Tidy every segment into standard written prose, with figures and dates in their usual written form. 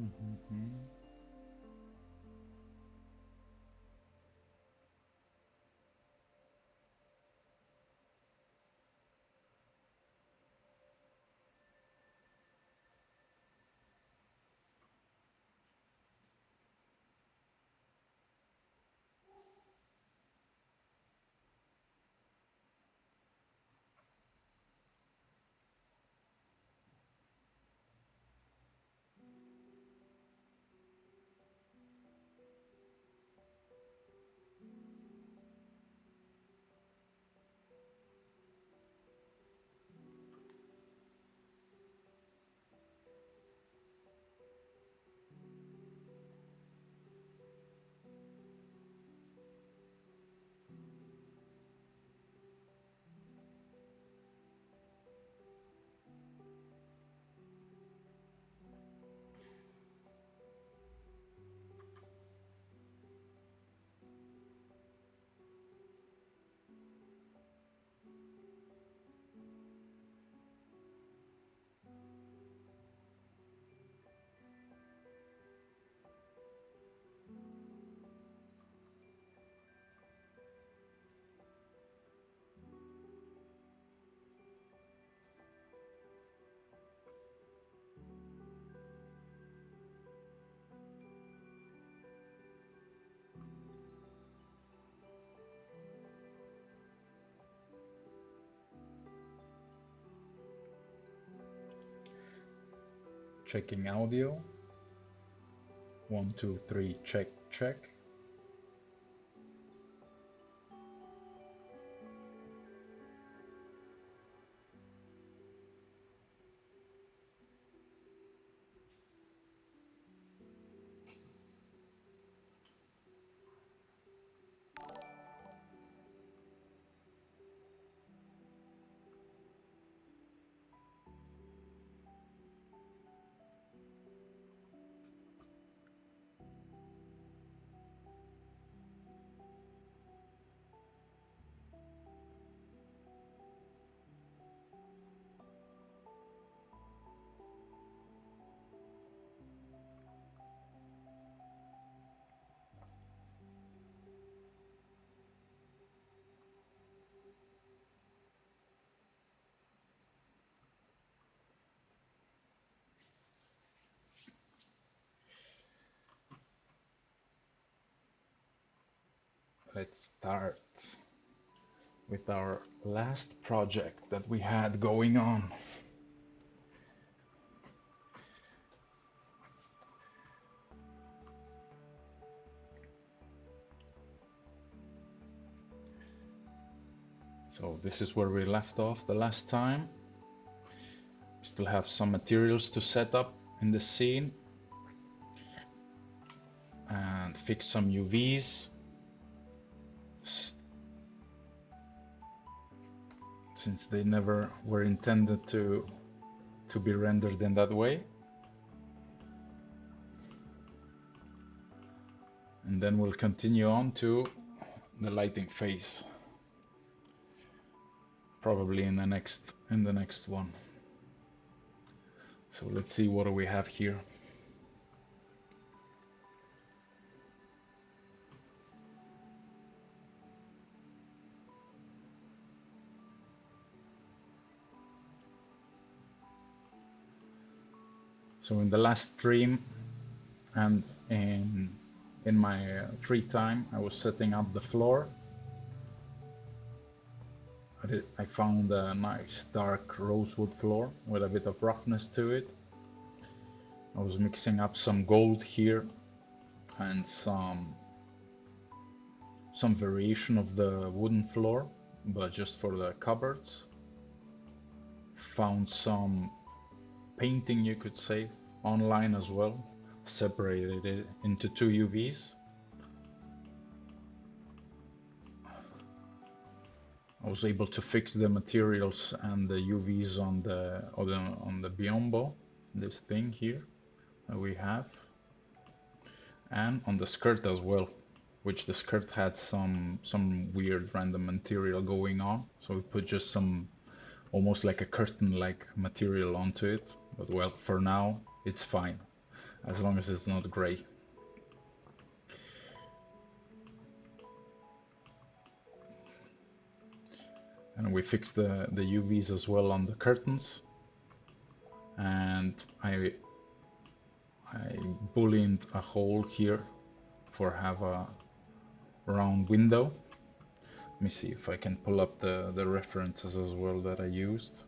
Mhm. Checking audio. 1, 2, 3, check, check. Let's start with our last project that we had going on. So this is where we left off the last time. We still have some materials to set up in the scene and fix some UVs since they never were intended to be rendered in that way. And then we'll continue on to the lighting phase, probably in the next one. So let's see what do we have here. So in the last stream and in my free time, I was setting up the floor. I found a nice dark rosewood floor with a bit of roughness to it. I was mixing up some gold here and some variation of the wooden floor, but just for the cupboards. Found some painting, you could say, online as well. Separated it into 2 UVs. I was able to fix the materials and the UVs on the biombo, this thing here that we have, and on the skirt as well, which the skirt had some weird random material going on. So we put just some almost like a curtain-like material onto it, but well, for now it's fine. as long as it's not gray. And we fixed the UVs as well on the curtains. And I booleaned a hole here for have a round window. Let me see if I can pull up the references as well that I used.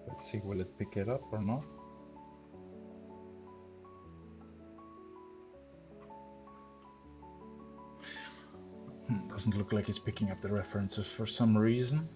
Let's see, will it pick it up or not? Doesn't look like it's picking up the references for some reason.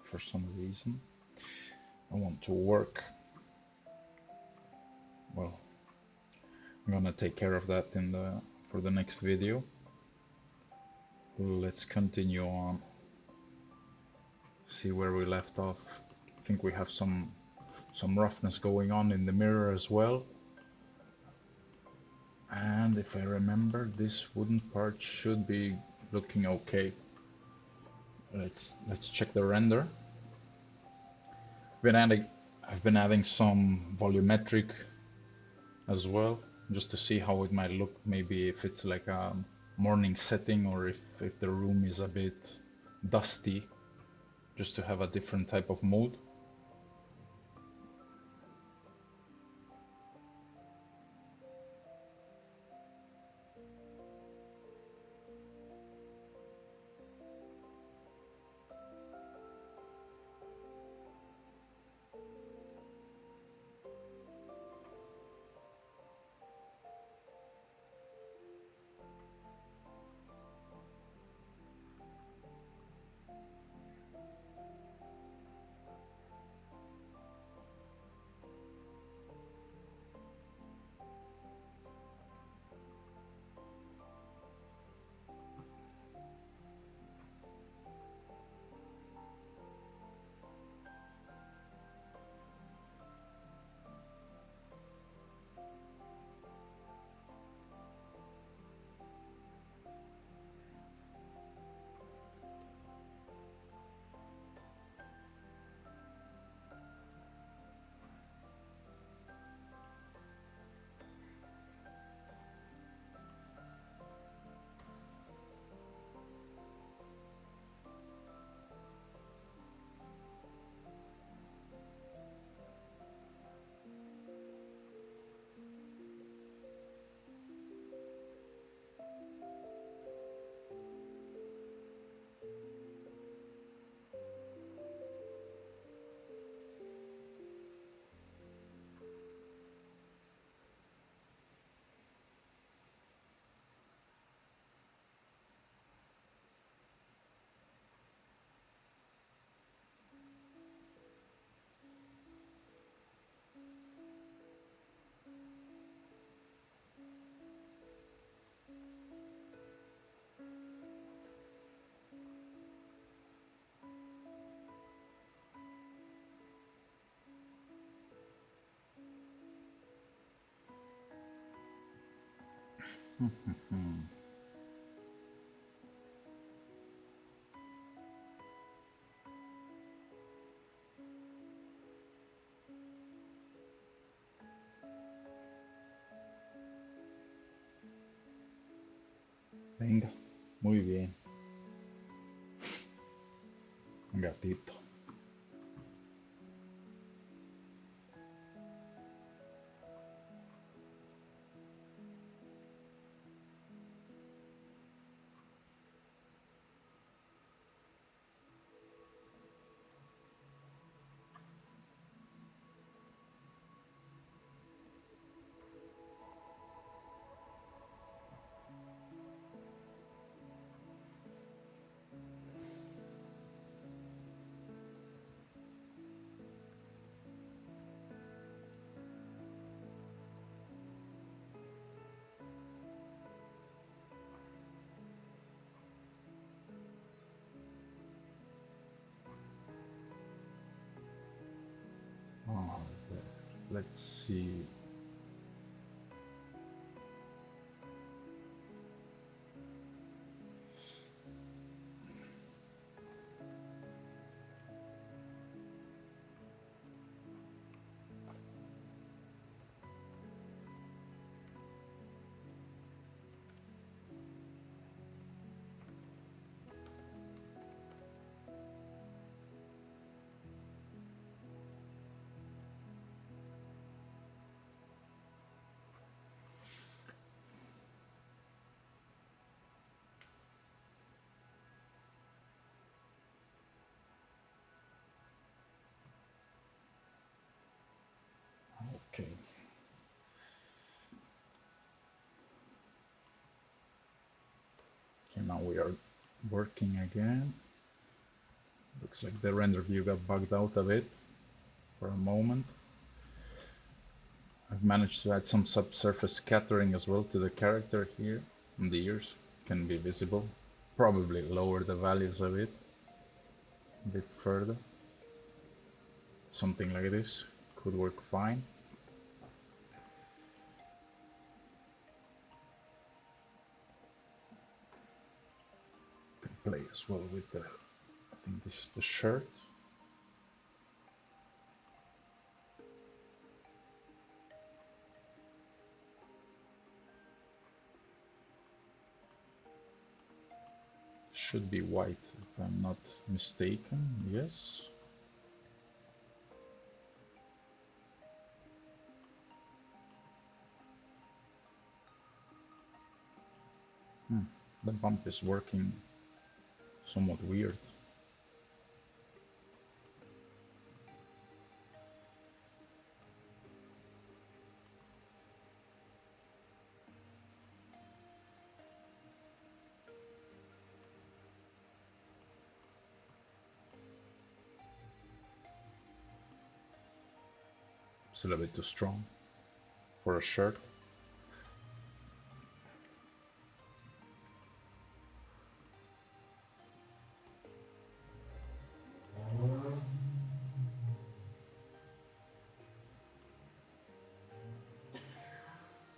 For some reason I want to work. Well, I'm gonna take care of that for the next video. Let's continue on. See where we left off. I think we have some roughness going on in the mirror as well. And if I remember, this wooden part should be looking okay. Let's check the render. I've been adding some volumetric as well, just to see how it might look. Maybe if it's like a morning setting, or if the room is a bit dusty, just to have a different type of mood. Venga, muy bien, gatito. Oh, let's see. Okay. Okay, now we are working again. Looks like the render view got bugged out a bit for a moment. I've managed to add some subsurface scattering as well to the character here, and the ears can be visible. Probably lower the values a bit further. Something like this could work fine. Can play as well with the, I think this is the shirt. Should be white if I'm not mistaken, yes. The bump is working somewhat weird. It's a little bit too strong for a shirt.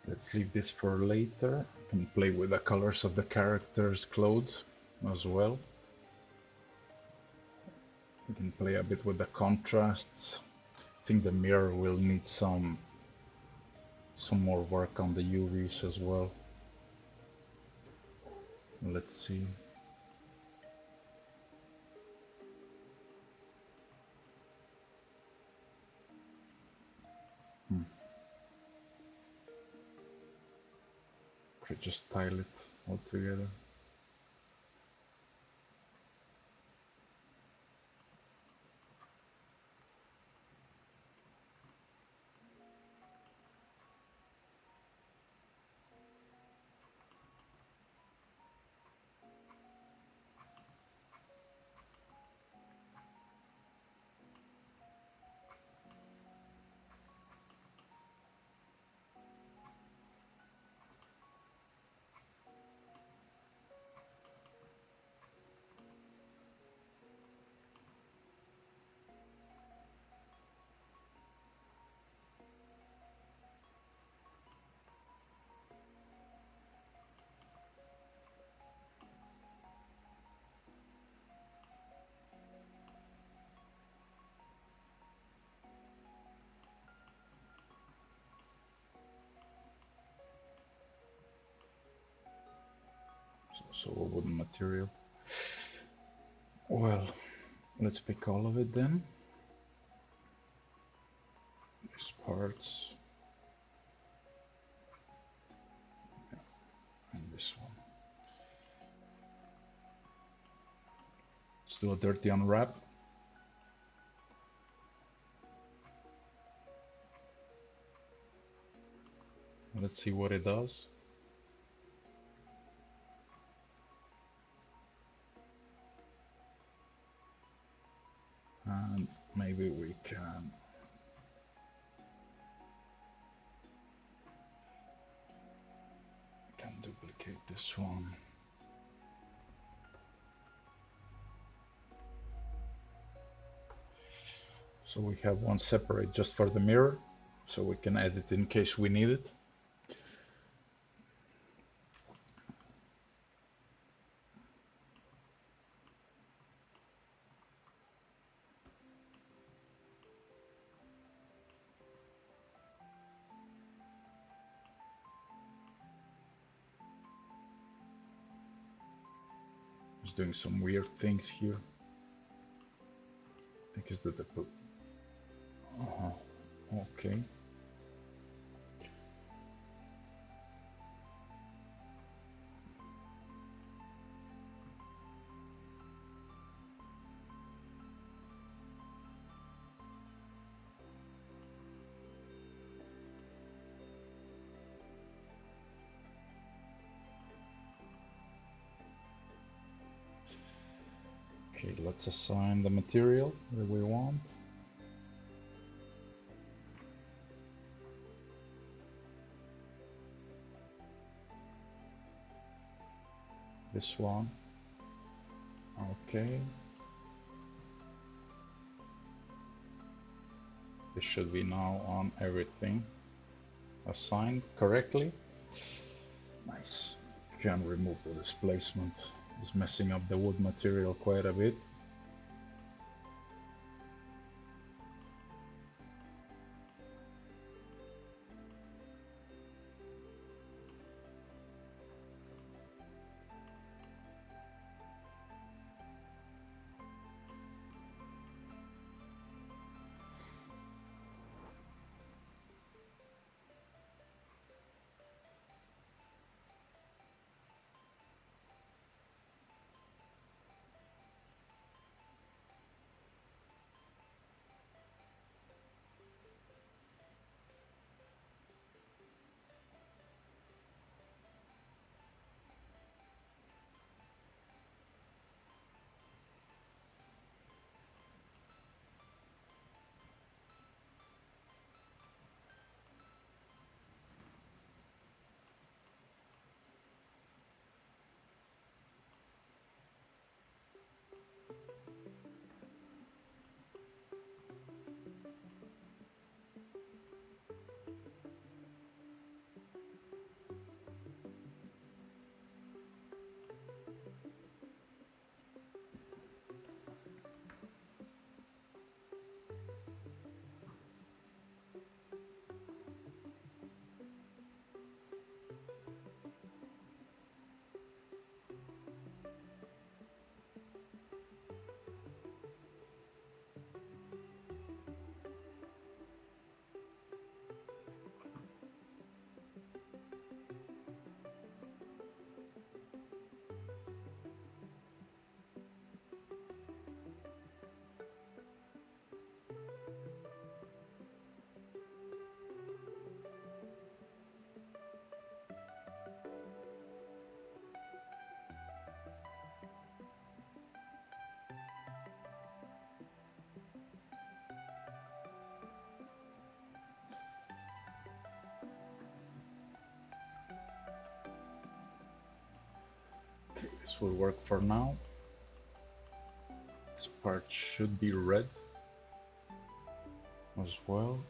Let's leave this for later. I can play with the colors of the character's clothes as well. We can play a bit with the contrasts. I think the mirror will need some more work on the UVs as well. Let's see. Could just tile it all together. So a wooden material. Well, let's pick all of it then. These parts. And this one. Let's do a dirty unwrap. Let's see what it does. And maybe we can duplicate this one. So we have one separate just for the mirror, so we can edit in case we need it. It's doing some weird things here. I think it's that the put. Okay. Okay, let's assign the material that we want. This one. Okay. This should be now on everything assigned correctly. Nice. Can remove the displacement. It's messing up the wood material quite a bit. This will work for now. This part should be red as well.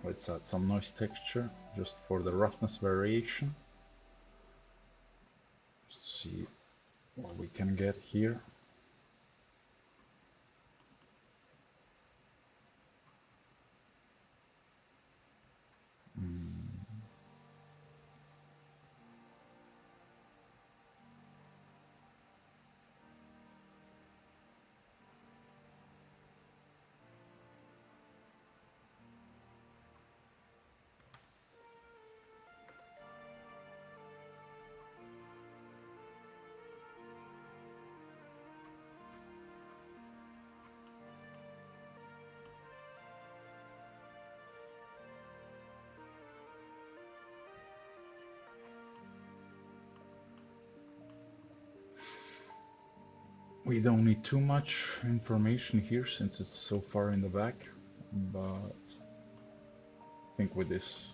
Let's add some noise texture just for the roughness variation. Just see what we can get here. We don't need too much information here since it's so far in the back, but I think with this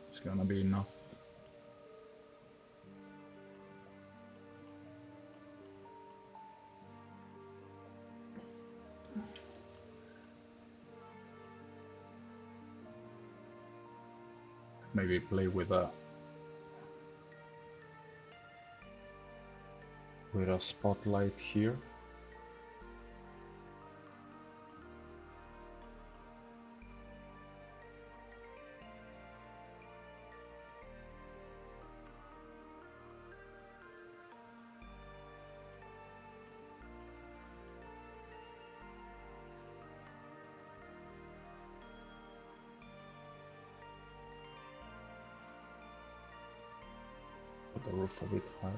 it's gonna be enough. Maybe play with a spotlight here. Put the roof a bit higher.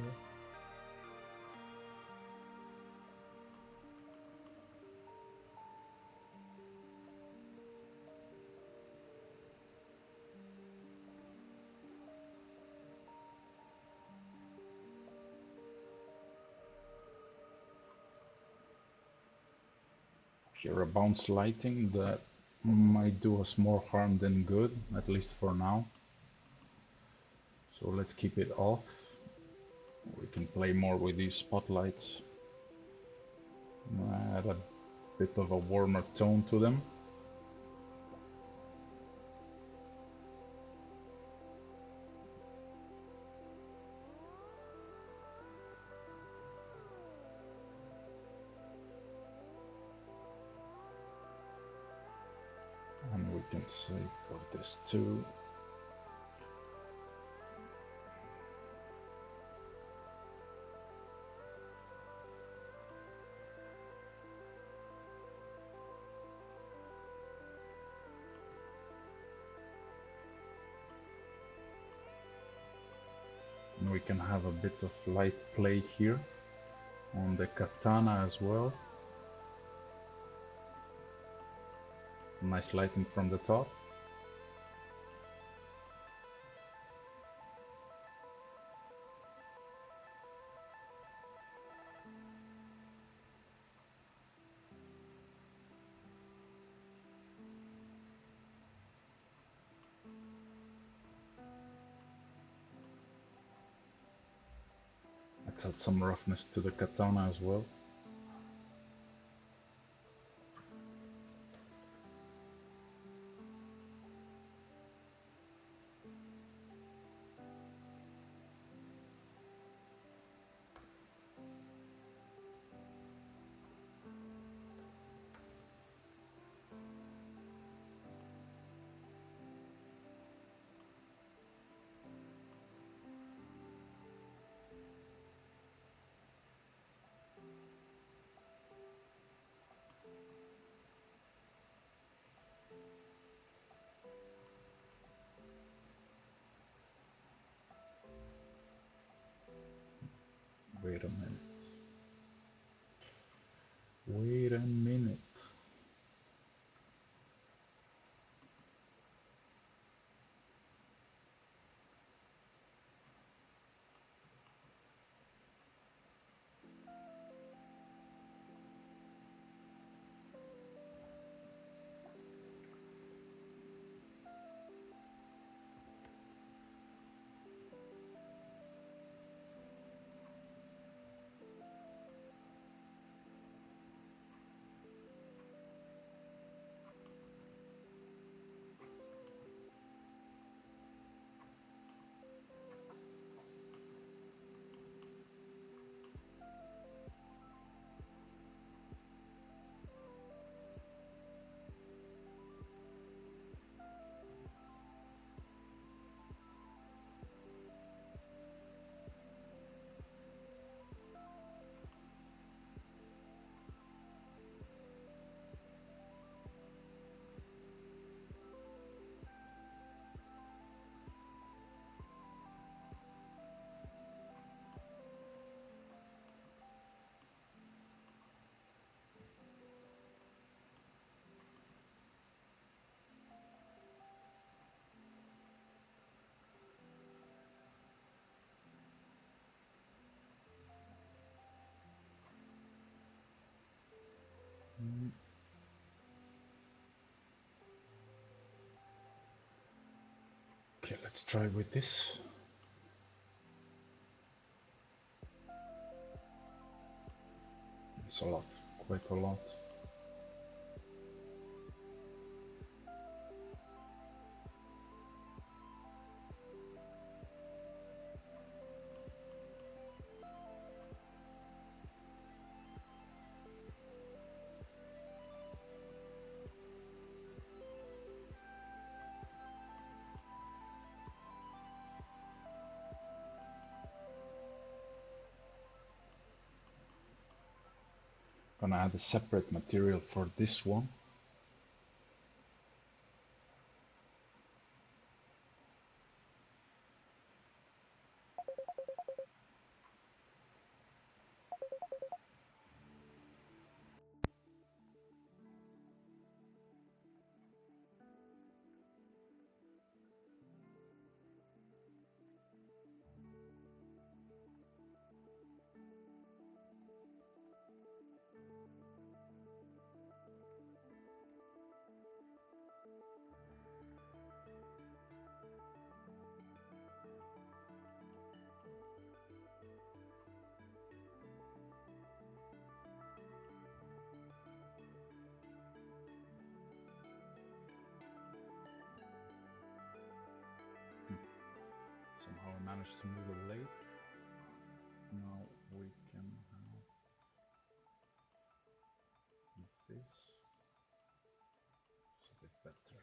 Here a bounce lighting that might do us more harm than good, at least for now. So let's keep it off. We can play more with these spotlights. Add a bit of a warmer tone to them. And we can save for this too. And we can have a bit of light play here on the katana as well. Nice lighting from the top. Let's add some roughness to the katana as well. Wait a minute. Wait a minute. Okay, let's try with this. It's a lot, quite a lot. Gonna add a separate material for this one. Somehow I managed to move it late. Now we can have this. It's a bit better.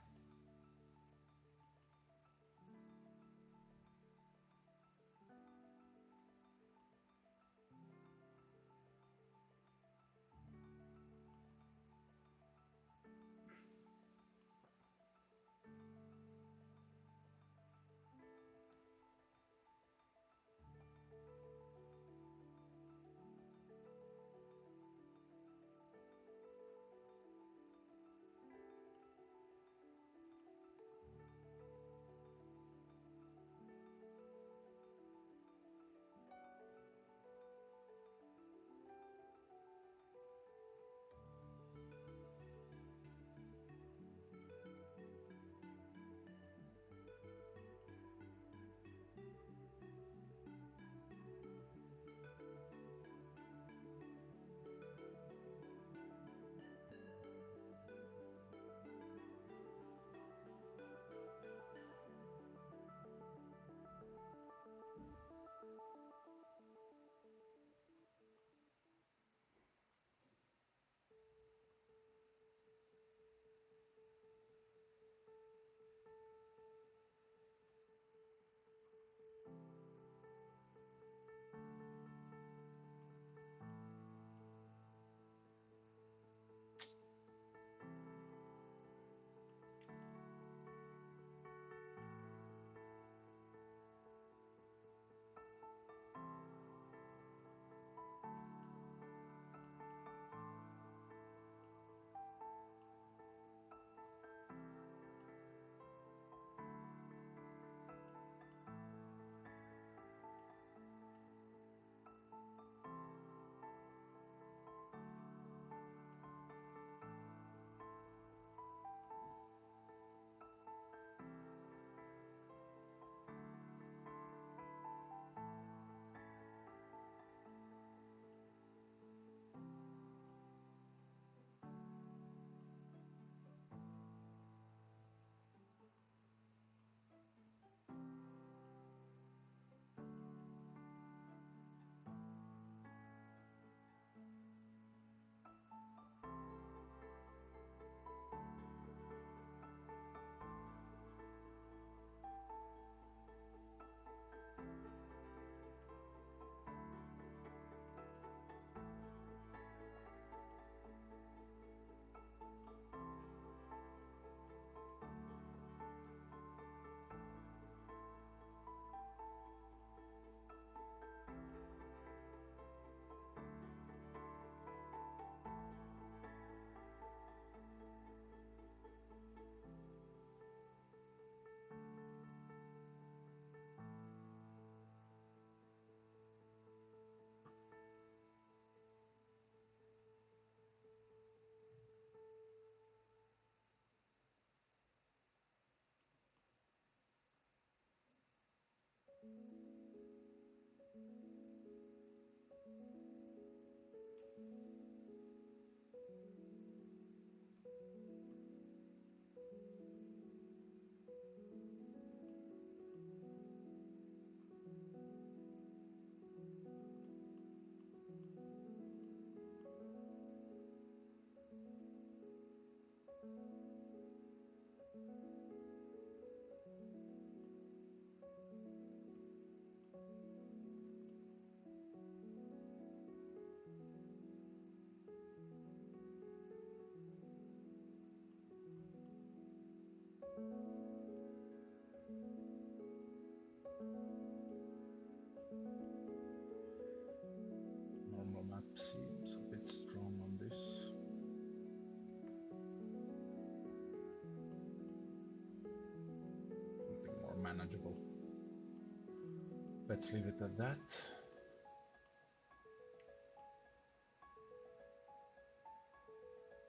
let's leave it at that.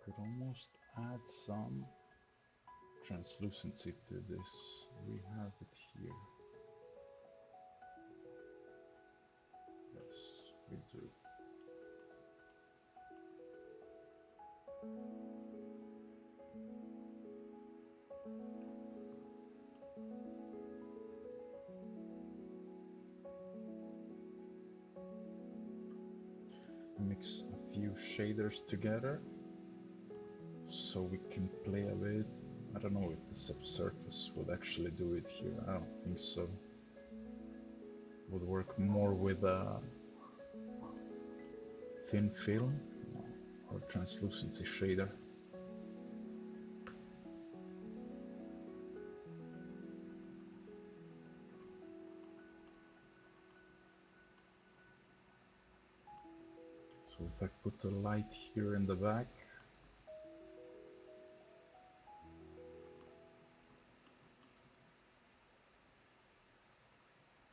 Could almost add some translucency to this. We have it here. Yes, we do. Mix a few shaders together so we can play a bit. I don't know if the subsurface would actually do it here. I don't think so. Would work more with a thin film or translucency shader. So if I put a light here in the back,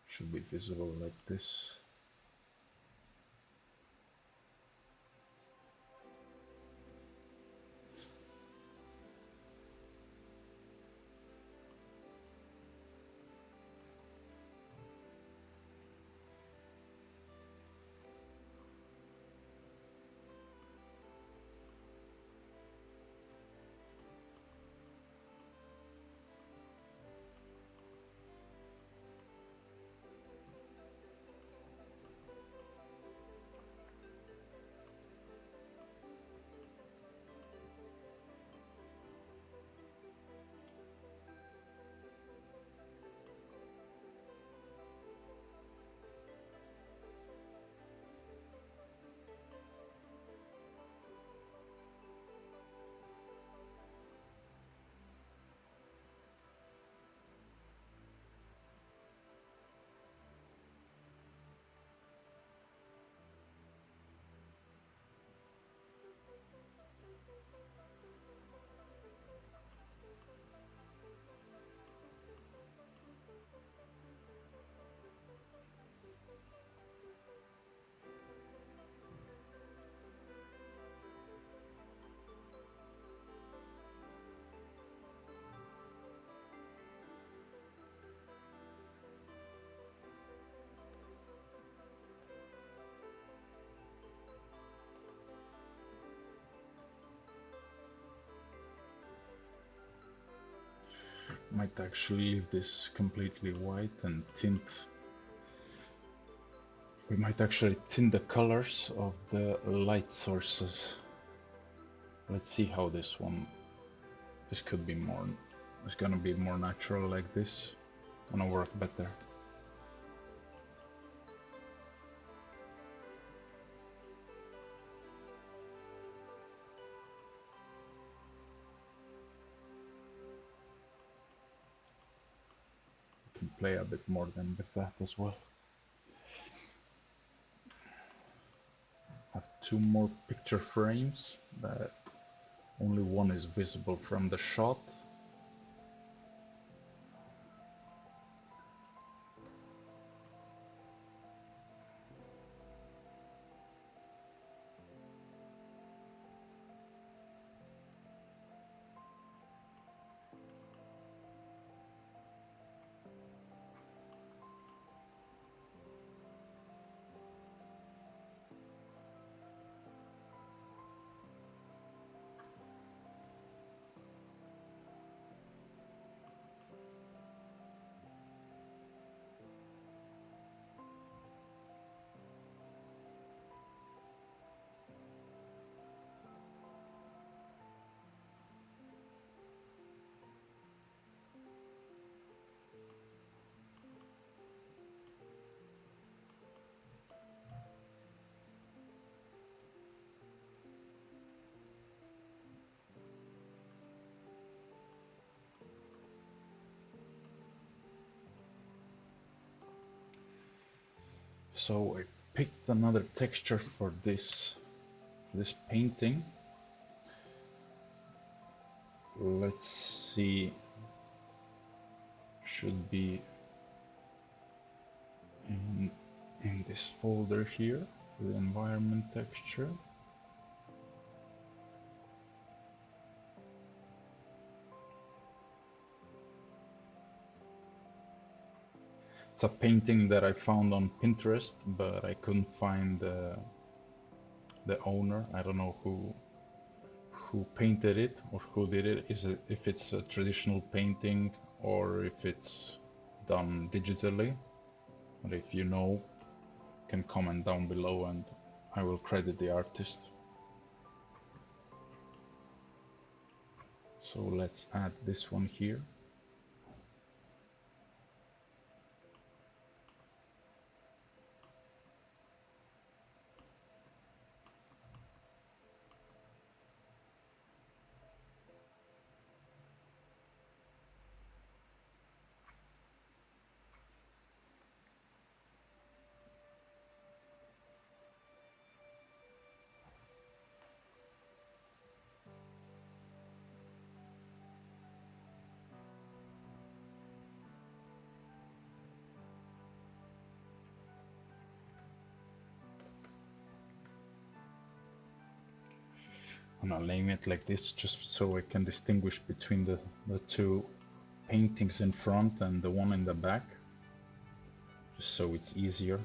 should be visible like this. Might actually leave this completely white and tint. We might actually tint the colors of the light sources. Let's see how this one. This could be more. It's gonna be more natural like this. Gonna work better. We can play a bit more than with that as well. Have two more picture frames, but only one is visible from the shot. So I picked another texture for this painting. Let's see. Should be in this folder here, the environment texture. It's a painting that I found on Pinterest, but I couldn't find the owner. I don't know who painted it or who did it. Is it if it's a traditional painting or if it's done digitally? But if you know, can comment down below and I will credit the artist. So let's add this one here. I'm gonna name it like this just so I can distinguish between the two paintings in front and the one in the back, just so it's easier.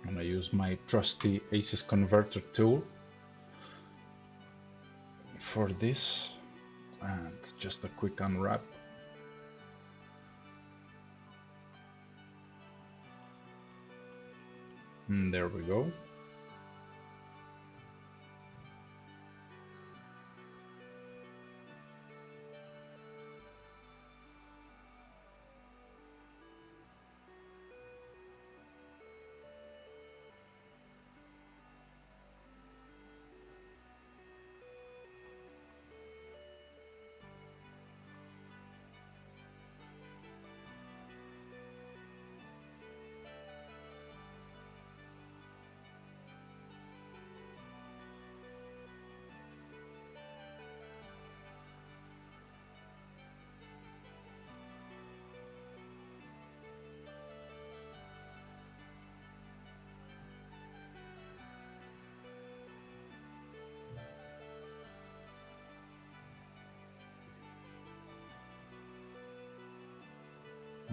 I'm gonna use my trusty Aces Converter tool for this and just a quick unwrap. And there we go.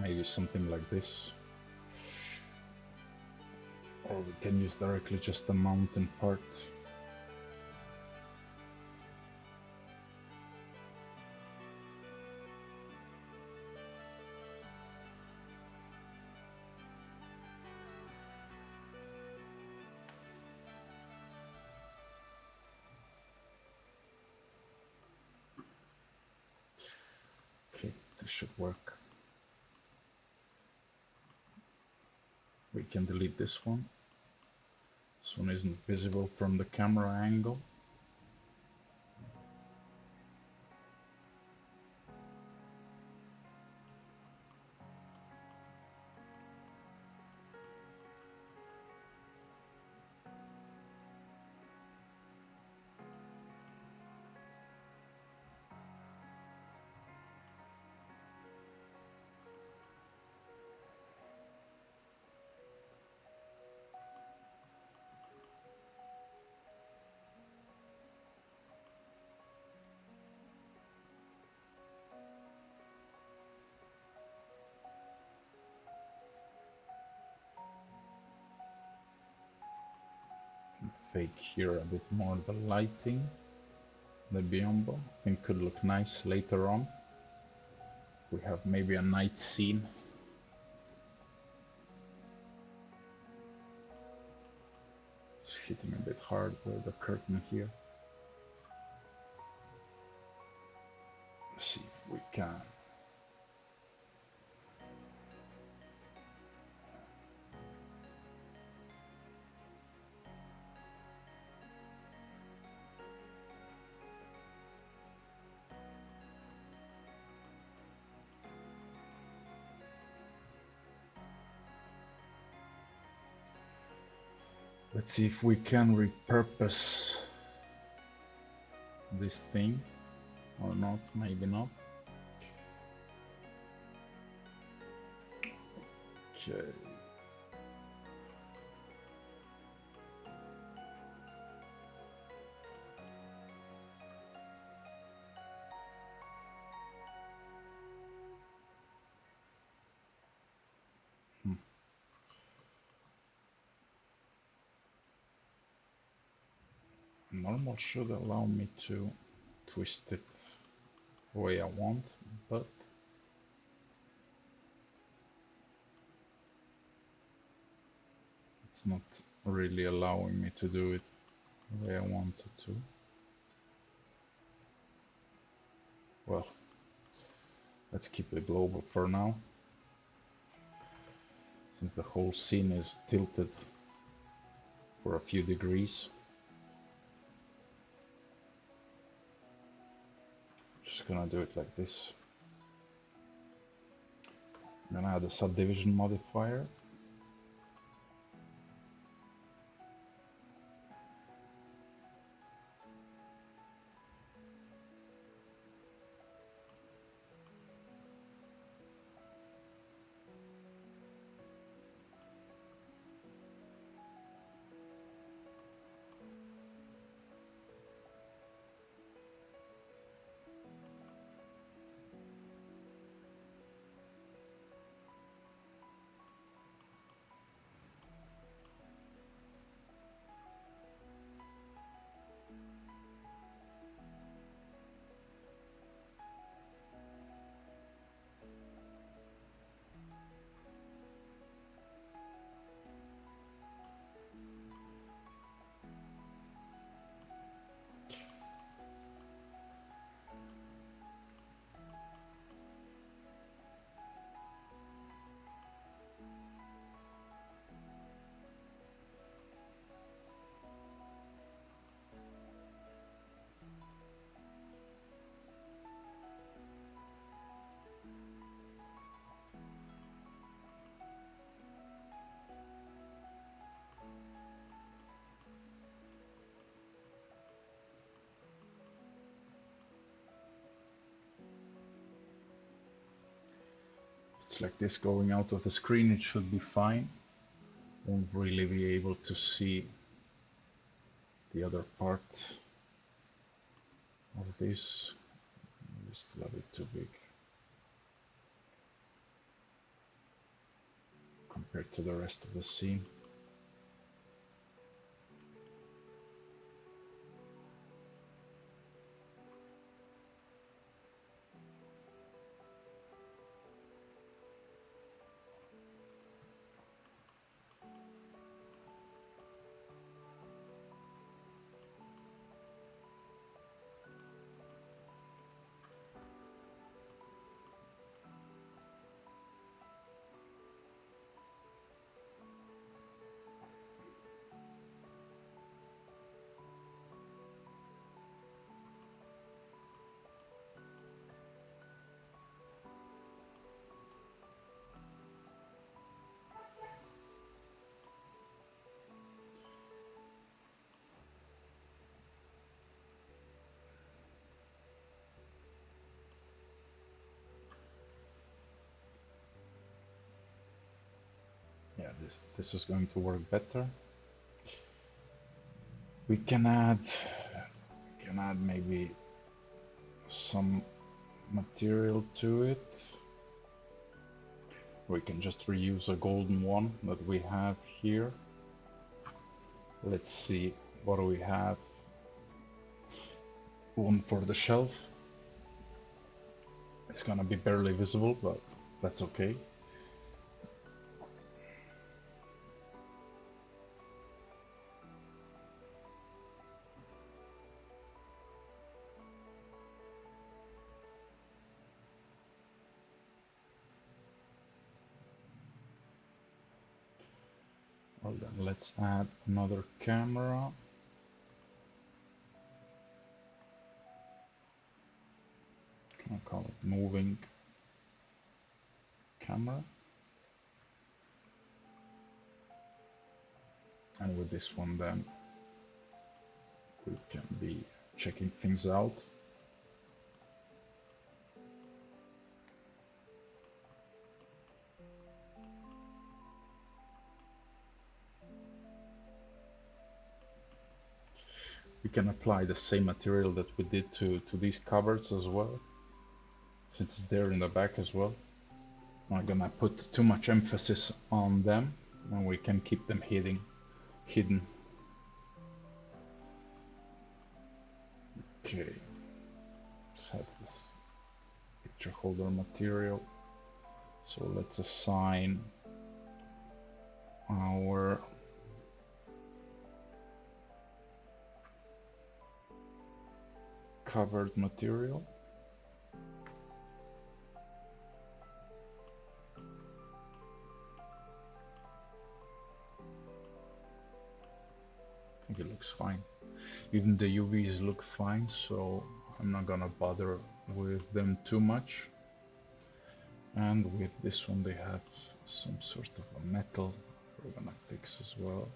Maybe something like this. Or we can use directly just the mountain part. Okay, this should work. We can delete this one. This one isn't visible from the camera angle. Fake here a bit more the lighting. The biombo, I think could look nice later on. We have maybe a night scene. It's hitting a bit hard with the curtain here. Let's see if we can. Let's see if we can repurpose this thing. or not, maybe not. Okay. Normal should allow me to twist it the way I want, but it's not really allowing me to do it the way I wanted to. Well, let's keep it global for now, since the whole scene is tilted for a few degrees. Just gonna do it like this. I'm gonna add a subdivision modifier. It's like this going out of the screen, it should be fine. Won't really be able to see the other part of this. It's still a bit too big compared to the rest of the scene. Yeah, this is going to work better. We can add maybe some material to it. We can just reuse a golden one that we have here. Let's see, what do we have? One for the shelf. It's gonna be barely visible, but that's okay. Well then, let's add another camera. I'll call it moving camera. And with this one then, we can be checking things out. We can apply the same material that we did to these cupboards as well, since it's there in the back as well. I'm not gonna put too much emphasis on them, and we can keep them hidden. Okay, this has this picture holder material. So let's assign our covered material. I think it looks fine. Even the UVs look fine, so I'm not gonna bother with them too much. And with this one they have some sort of a metal we're gonna fix as well.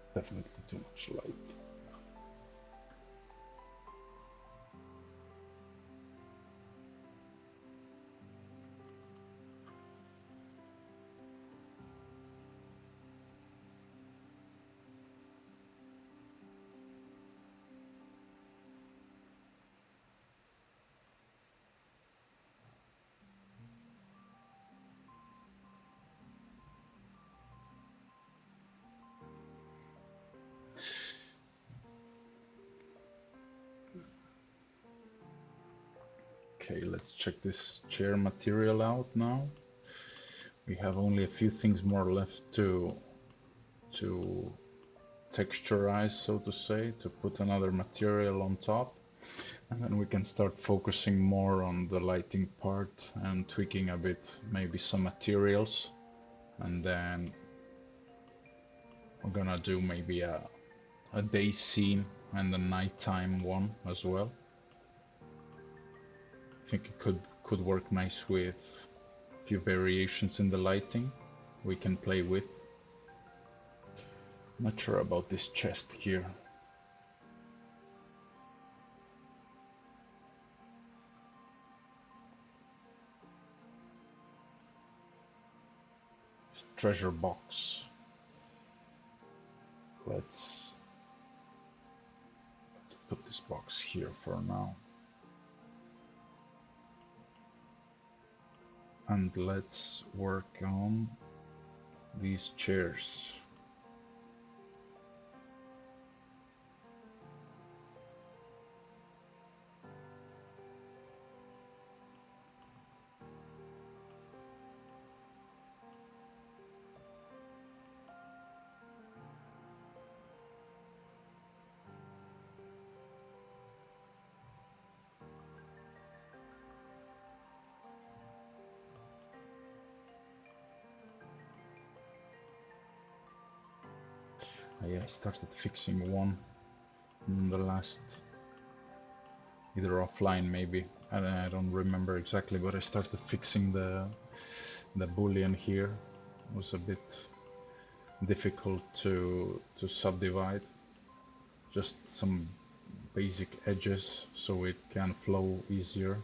It's definitely too much light. Okay, let's check this chair material out now. We have only a few things more left to texturize, so to say, to put another material on top. And then we can start focusing more on the lighting part and tweaking a bit, maybe some materials. And then we're gonna do maybe a day scene and a nighttime one as well. I think it could work nice with a few variations in the lighting we can play with. Not sure about this chest here. Treasure box. Let's put this box here for now. And let's work on these chairs. I started fixing one in the last, either offline maybe, I don't remember exactly, but I started fixing the boolean here. It was a bit difficult to subdivide, just some basic edges so it can flow easier.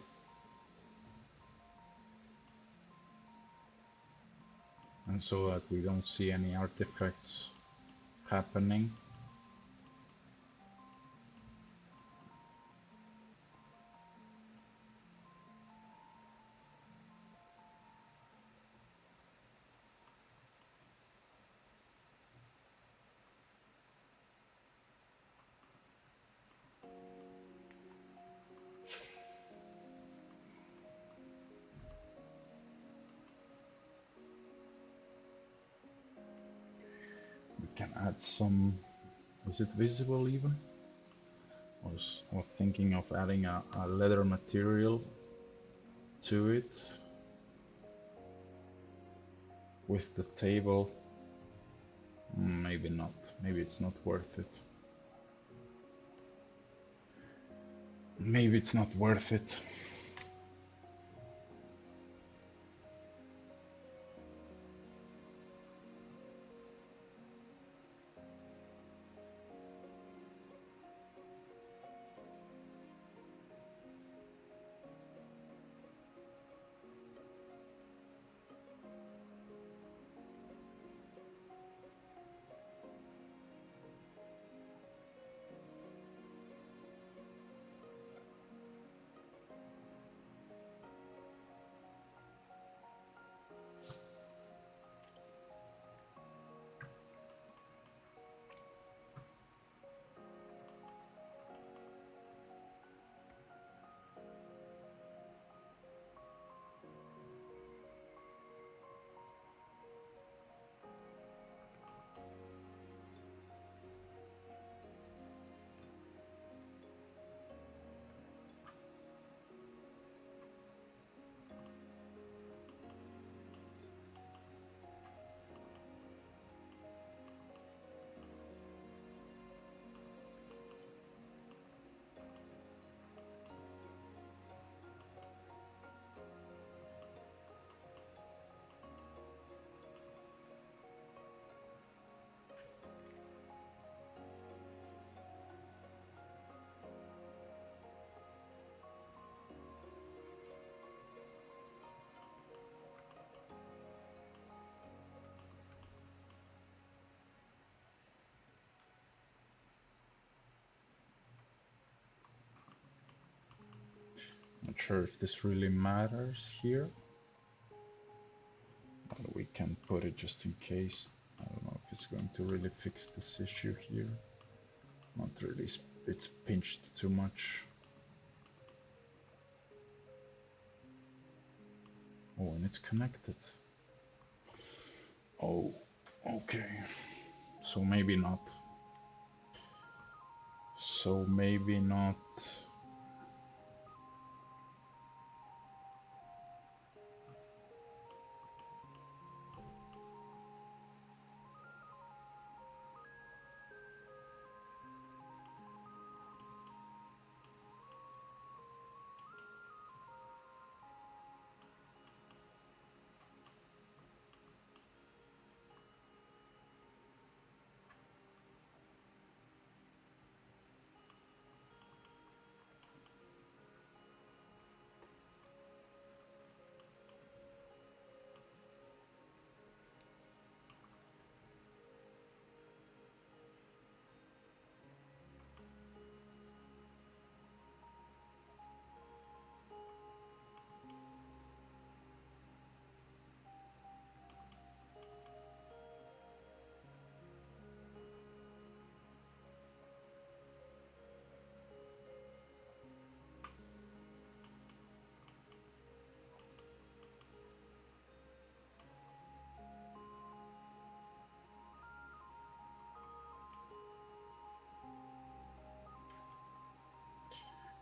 And so that we don't see any artifacts happening. add some, is it visible even? I was thinking of adding a leather material to it with the table. Maybe not, maybe it's not worth it. Maybe it's not worth it. Not sure if this really matters here, but we can put it just in case. I don't know if it's going to really fix this issue here. Not really, it's pinched too much. Oh, and it's connected. Oh, okay. So maybe not. So maybe not.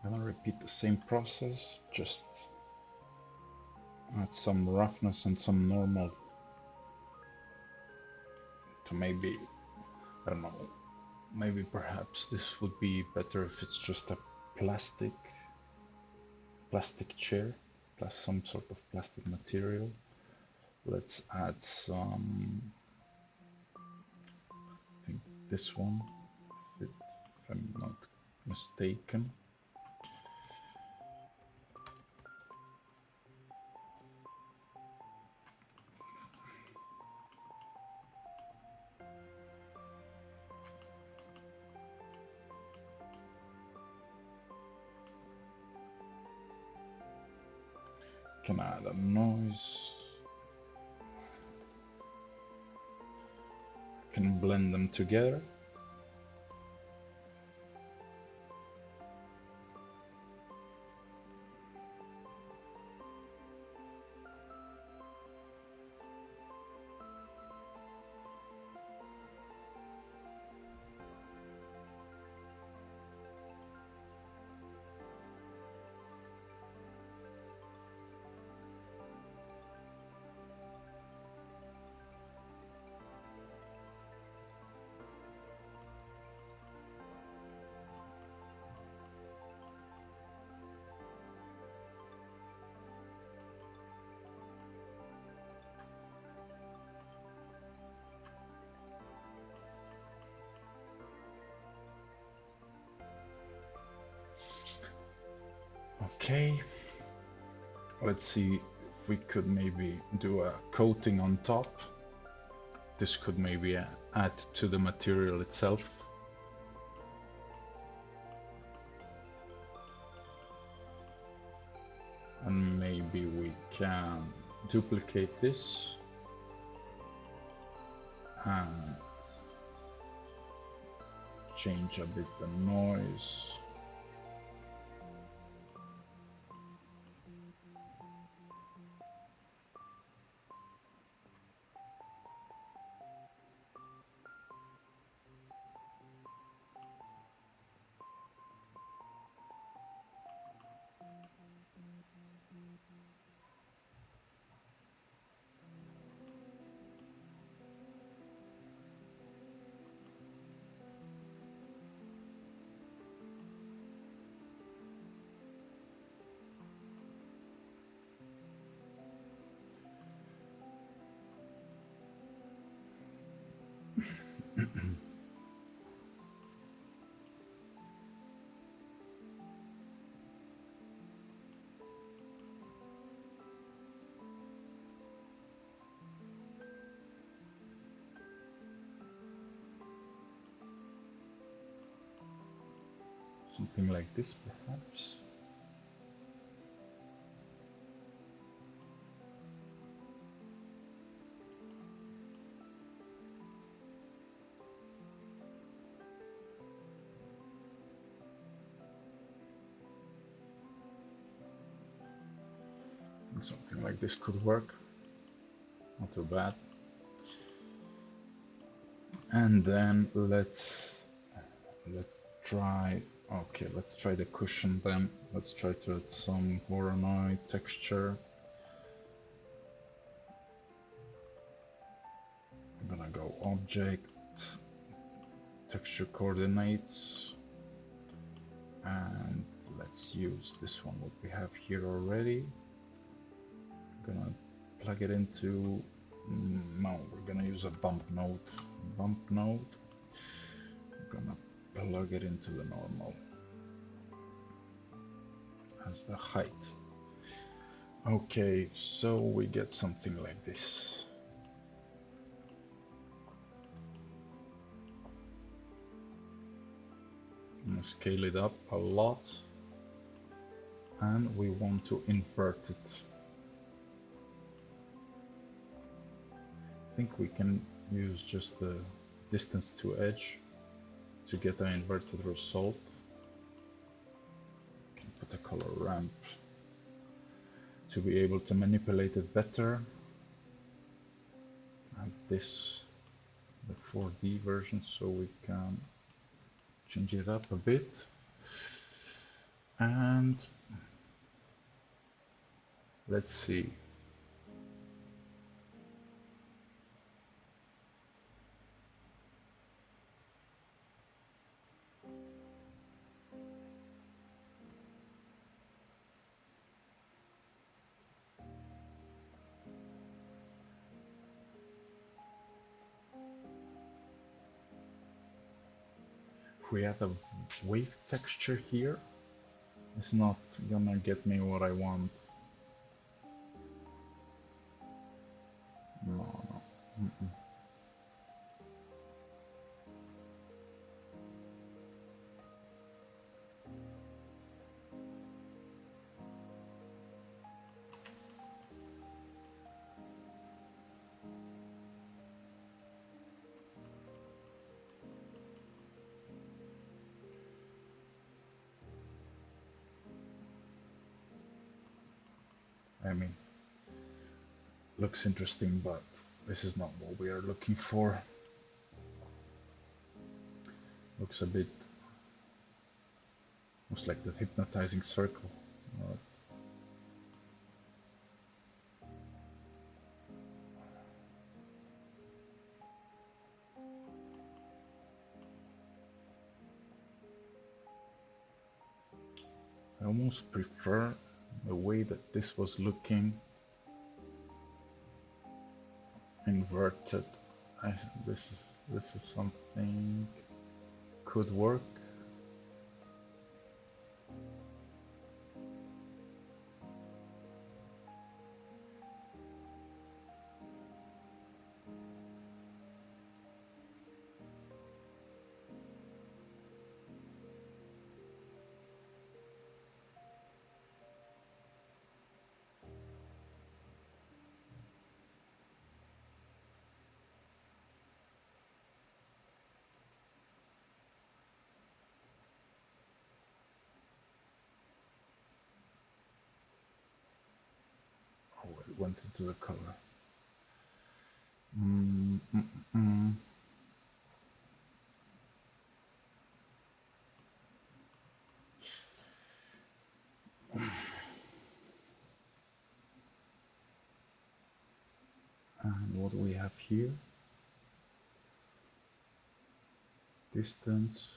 I'm gonna repeat the same process, just add some roughness and some normal to maybe, I don't know, maybe perhaps this would be better if it's just a plastic chair plus some sort of plastic material. Let's add some, I think this one, if I'm not mistaken. Can add a noise. Can blend them together. Okay, let's see if we could maybe do a coating on top. This could maybe add to the material itself. And maybe we can duplicate this and change a bit the noise. Something like this, perhaps. Something like this could work. Not too bad. And then let's try. Okay, let's try the cushion then. Let's try to add some Voronoi texture. I'm gonna go object, texture coordinates, and let's use this one what we have here already. I'm gonna plug it into, no, we're gonna use a bump node. Bump node. I'm gonna plug it into the normal as the height. Okay, so we get something like this. I'm gonna scale it up a lot, and we want to invert it. I think we can use just the distance to edge to get an inverted result. Can put a color ramp to be able to manipulate it better. And this, the 4D version, so we can change it up a bit. And let's see. If we add a wave texture here, it's not gonna get me what I want. No, no. Mm-mm. I mean, looks interesting, but this is not what we are looking for. Looks a bit almost like the hypnotizing circle. But I almost prefer the way that this was looking inverted. This is something could work. went into the color. Mm, mm, mm. And what do we have here? Distance.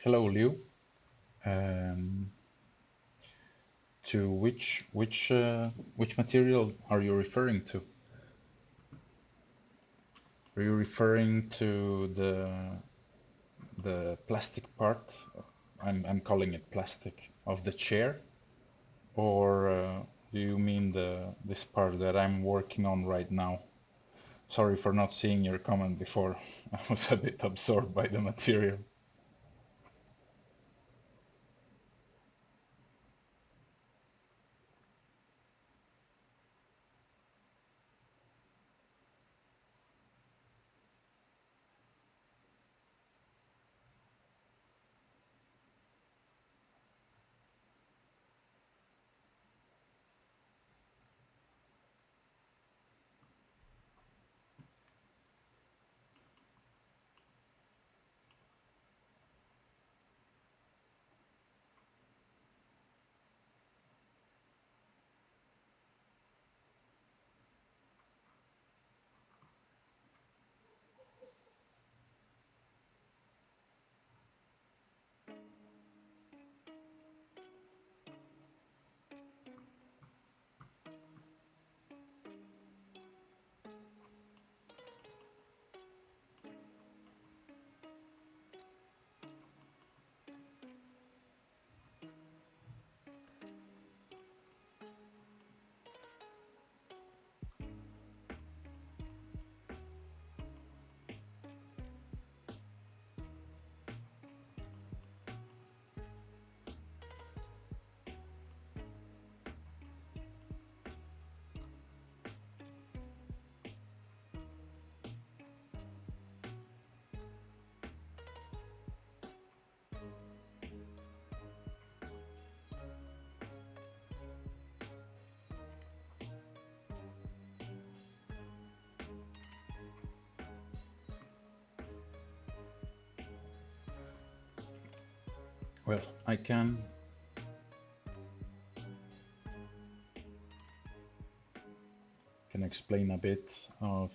Hello, Liu. Um, to which material are you referring to? Are you referring to the plastic part? I'm calling it plastic of the chair, or do you mean this part that I'm working on right now? Sorry for not seeing your comment before. I was a bit absorbed by the material. Well, I can explain a bit of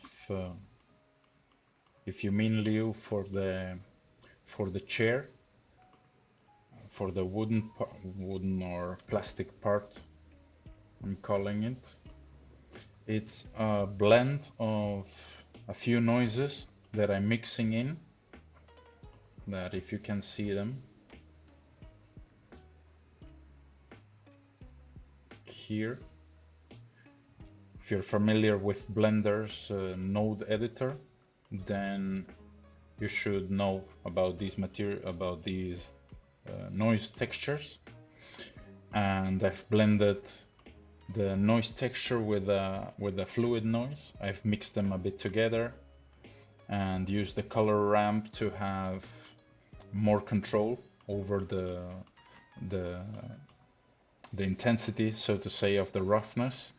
if you mean, Liu, for the chair, for the wooden or plastic part, I'm calling it. It's a blend of a few noises that I'm mixing in, that if you can see them here. If you're familiar with Blender's node editor, then you should know about these noise textures. And I've blended the noise texture with a fluid noise. I've mixed them a bit together and used the color ramp to have more control over the intensity, so to say, of the roughness.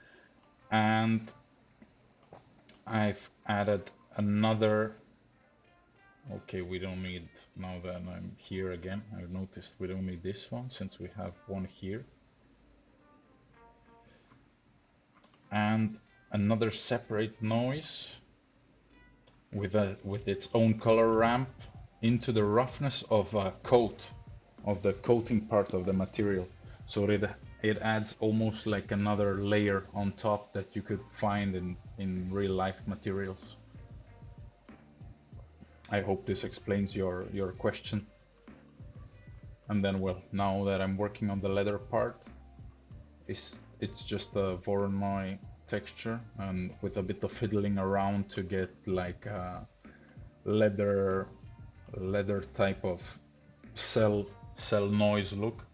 And I've added another. Okay, we don't need, now that I'm here again, I've noticed we don't need this one since we have one here. And another separate noise with its own color ramp into the roughness of a coat, of the coating part of the material. So it adds almost like another layer on top that you could find in real life materials. I hope this explains your question. And then, well, now that I'm working on the leather part, it's just a Voronoi texture, and with a bit of fiddling around to get like a leather type of cell noise look.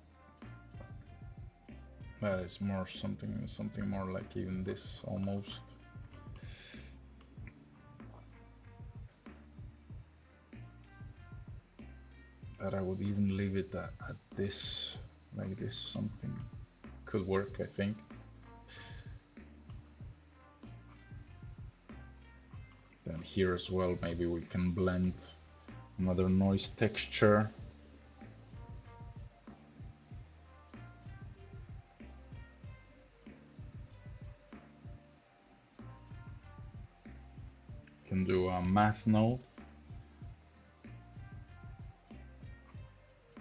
That is more something more like even this almost. But I would even leave it at this, like this. Something could work, I think. Then here as well, maybe we can blend another noise texture. Can do a math node.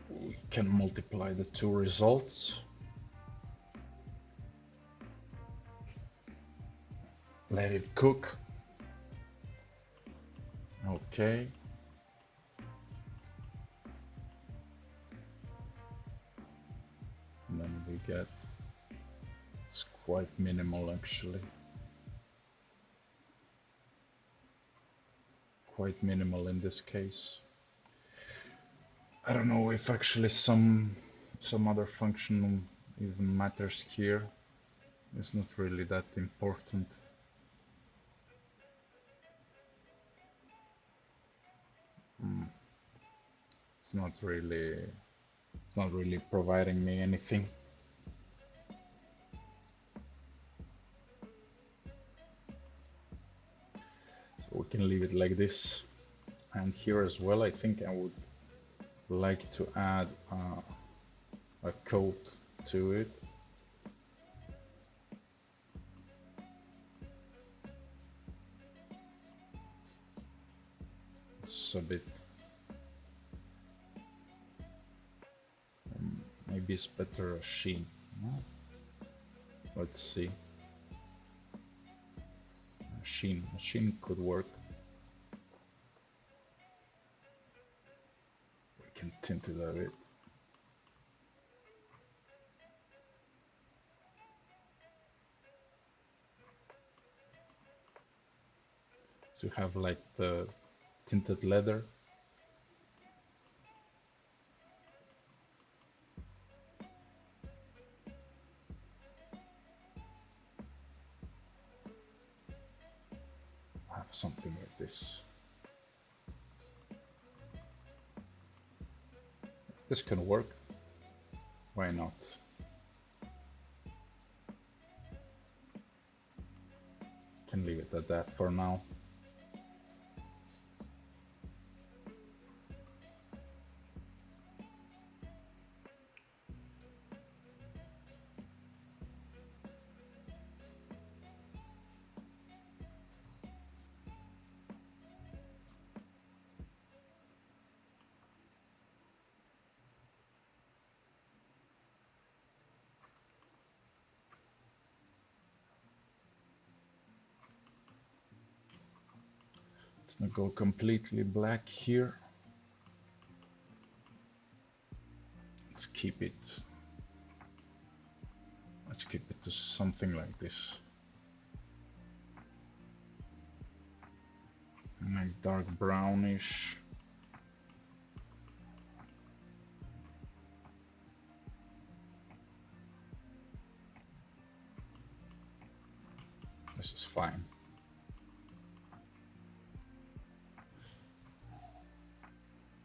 We can multiply the two results. Let it cook. Okay. And then we get, it's quite minimal actually. Quite minimal in this case. I don't know if actually some other function even matters here. It's not really that important. It's not really providing me anything. So we can leave it like this. And here as well, I think I would like to add a coat to it. It's a bit, maybe it's better a sheen. Let's see. A sheen could work. We can tint it a bit. To have like the tinted leather. Have something like this. This can work. Why not? Can leave it at that for now. Let's not go completely black here. Let's keep it to something like this. Like dark brownish. This is fine.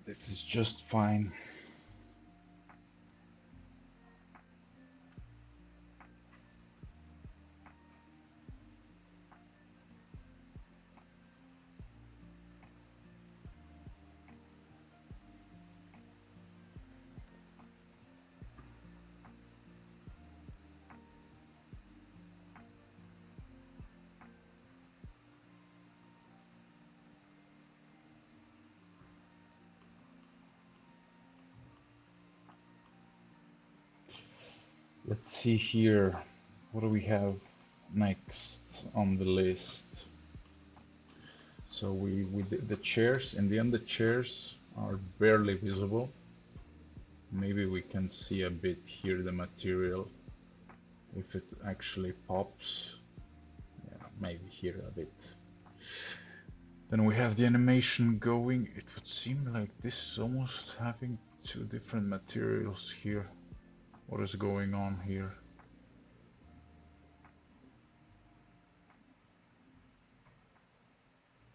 This is just fine. Let's see here. What do we have next on the list? So we did the chairs. In the end, the chairs are barely visible. Maybe we can see a bit here the material if it actually pops. Yeah, maybe here a bit. Then we have the animation going. It would seem like this is almost having two different materials here. What is going on here?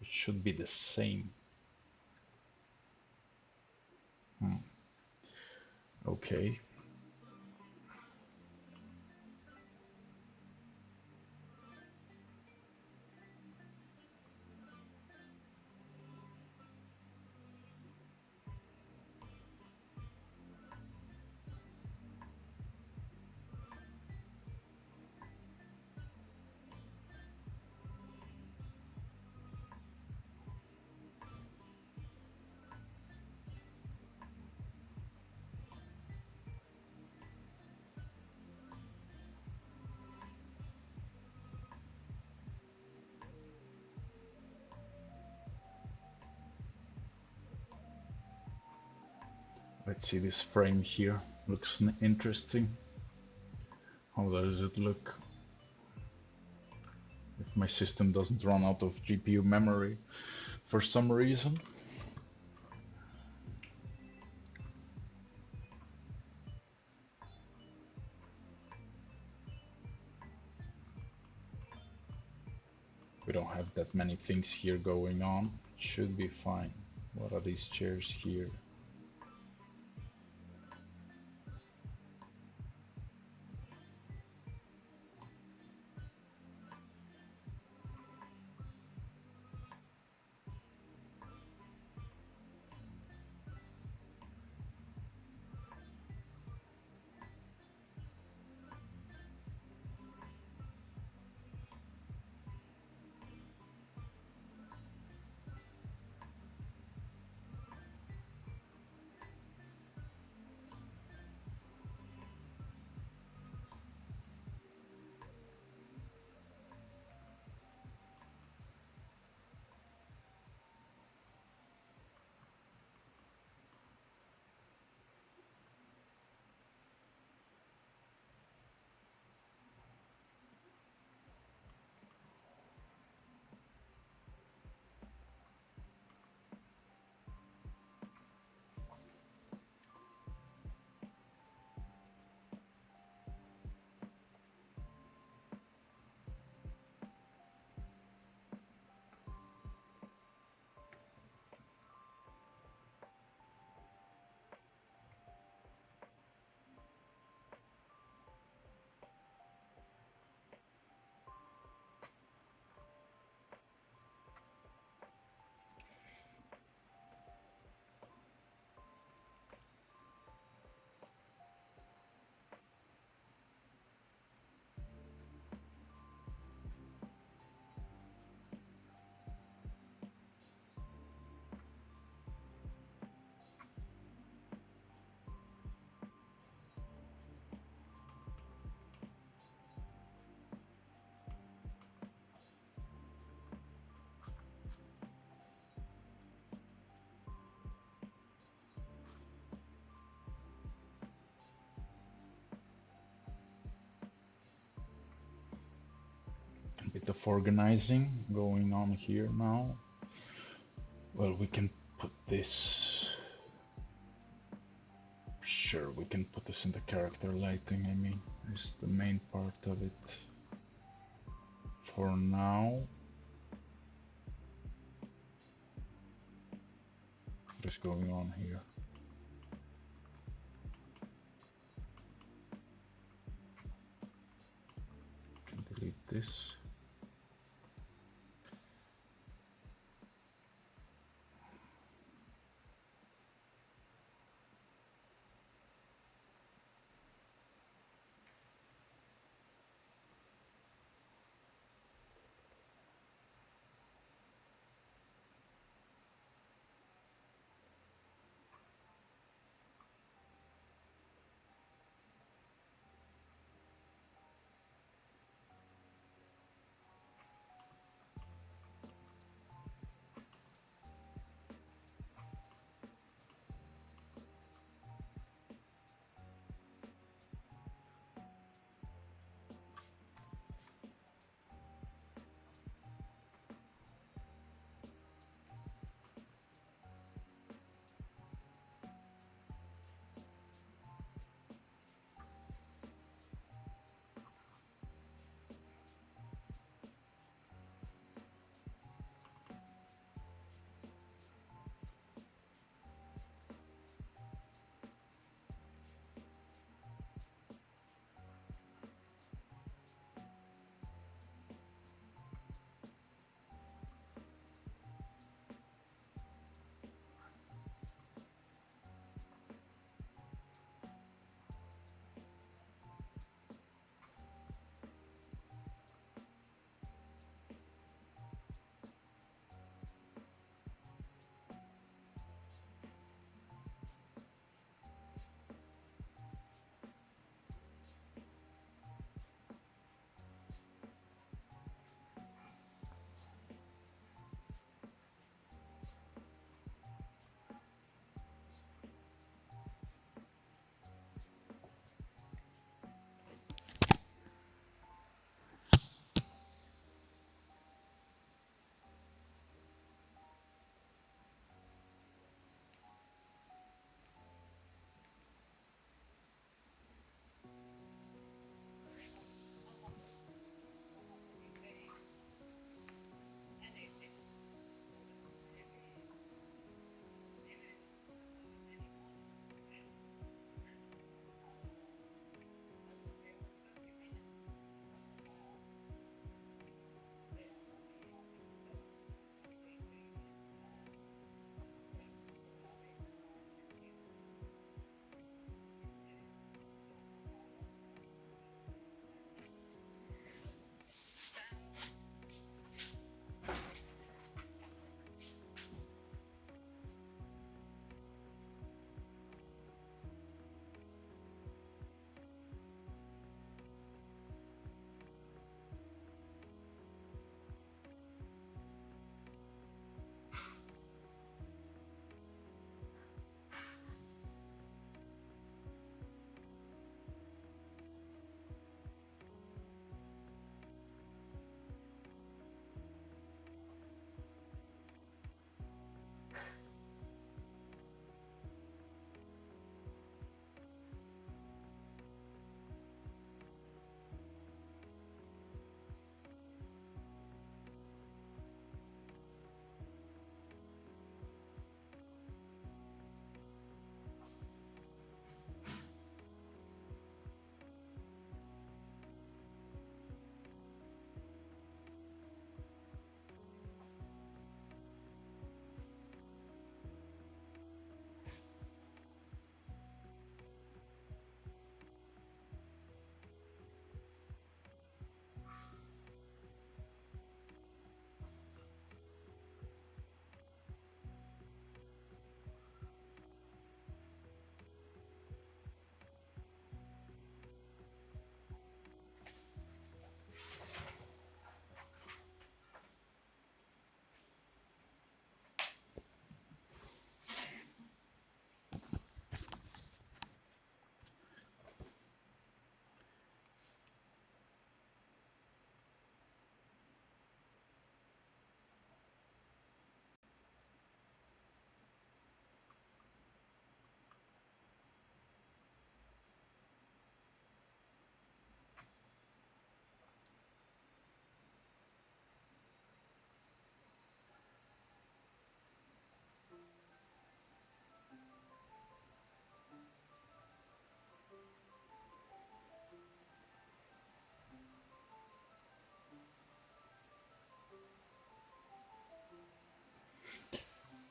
It should be the same. Okay. Let's see this frame here. Looks interesting. How does it look? If my system doesn't run out of GPU memory for some reason. We don't have that many things here going on. It should be fine. What are these chairs here? A bit of organizing going on here now. Well, we can put this. Sure, we can put this in the character lighting, I mean, is the main part of it. For now. What is going on here? Can delete this.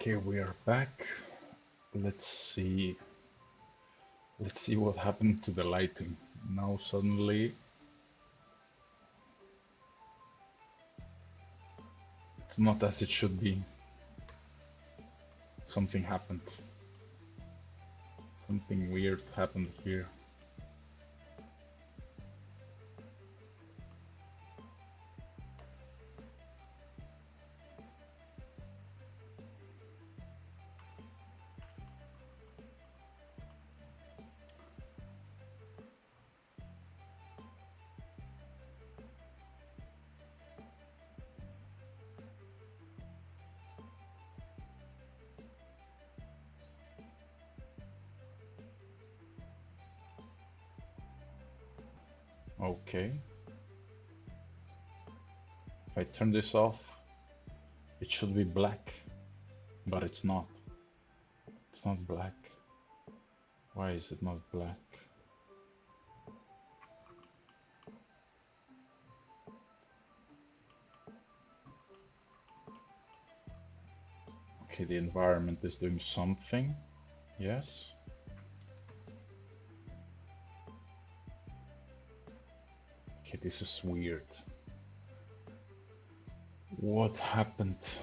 Okay, we are back. Let's see. Let's see what happened to the lighting. Now suddenly it's not as it should be. Something happened. Something weird happened here. Okay. If I turn this off, it should be black, but it's not. It's not black. Why is it not black? Okay, the environment is doing something. Yes. Okay, this is weird. What happened?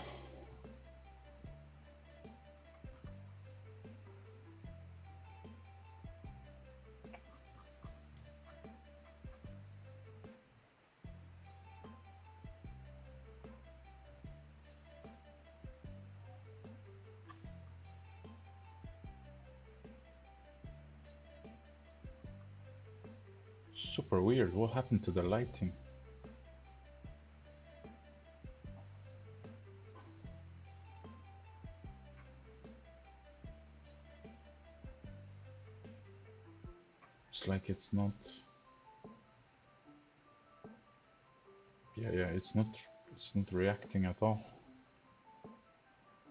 Super weird. What happened to the lighting? It's like it's not. Yeah, it's not. It's not reacting at all.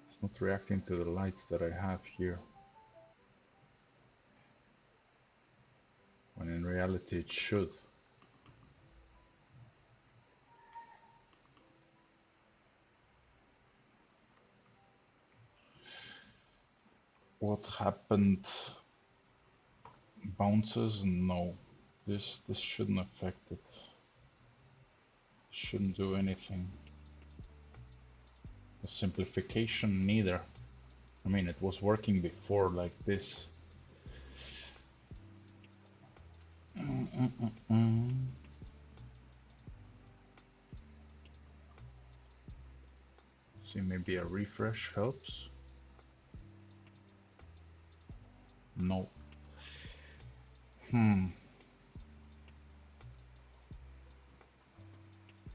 It's not reacting to the light that I have here. When in reality it should. What happened? Bounces? No. This shouldn't affect it. Shouldn't do anything. The simplification neither. I mean, it was working before like this. See, maybe a refresh helps. No.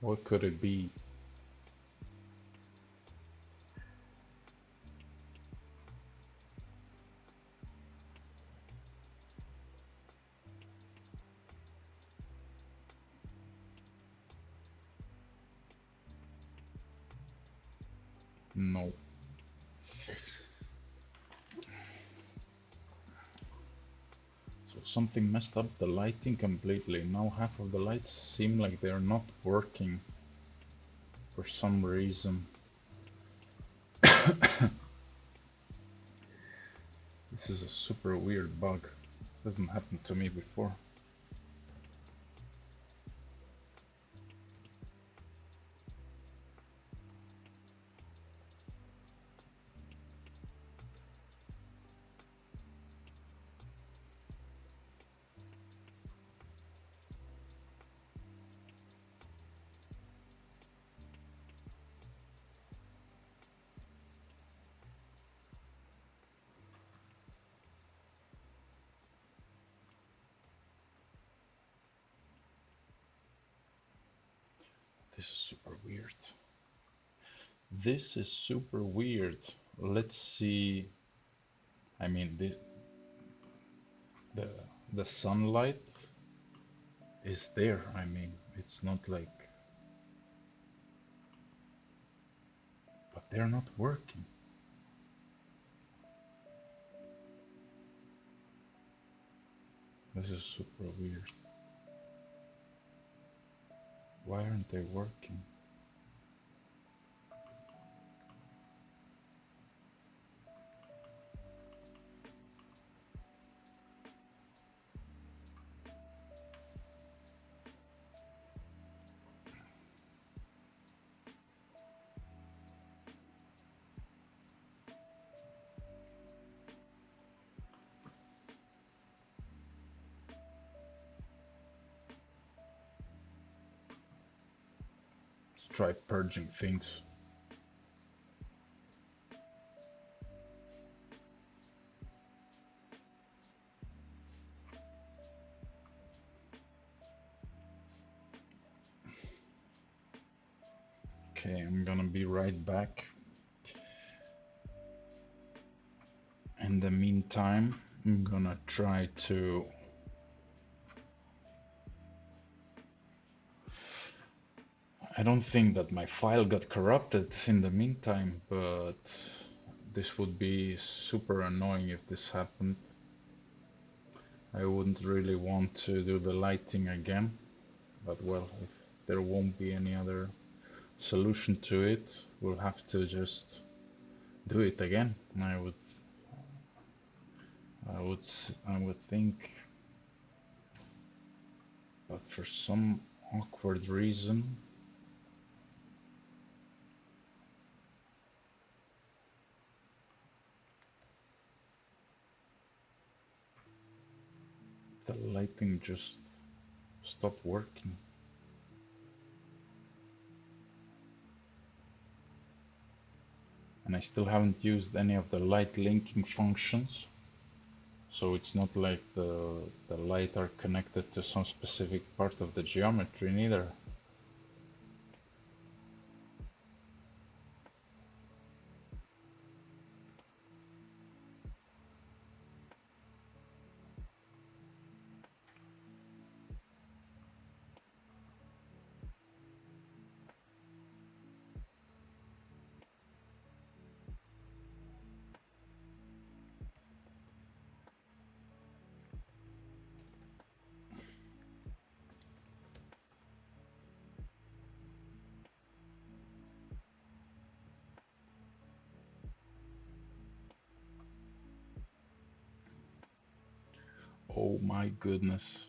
What could it be? No. So something messed up the lighting completely. Now half of the lights seem like they're not working for some reason. This is a super weird bug. Doesn't happen to me before. This is super weird. This is super weird. Let's see. I mean, the the sunlight is there. I mean, it's not like, but they're not working. This is super weird. Why aren't they working? try purging things. Okay, I'm gonna be right back. In the meantime, I'm gonna try to I don't think that my file got corrupted in the meantime, but this would be super annoying if this happened. I wouldn't really want to do the lighting again, but well, if there won't be any other solution to it, we'll have to just do it again. I would think, but for some awkward reason, the lighting just stopped working. And I still haven't used any of the light linking functions. So it's not like the light are connected to some specific part of the geometry neither. Oh my goodness.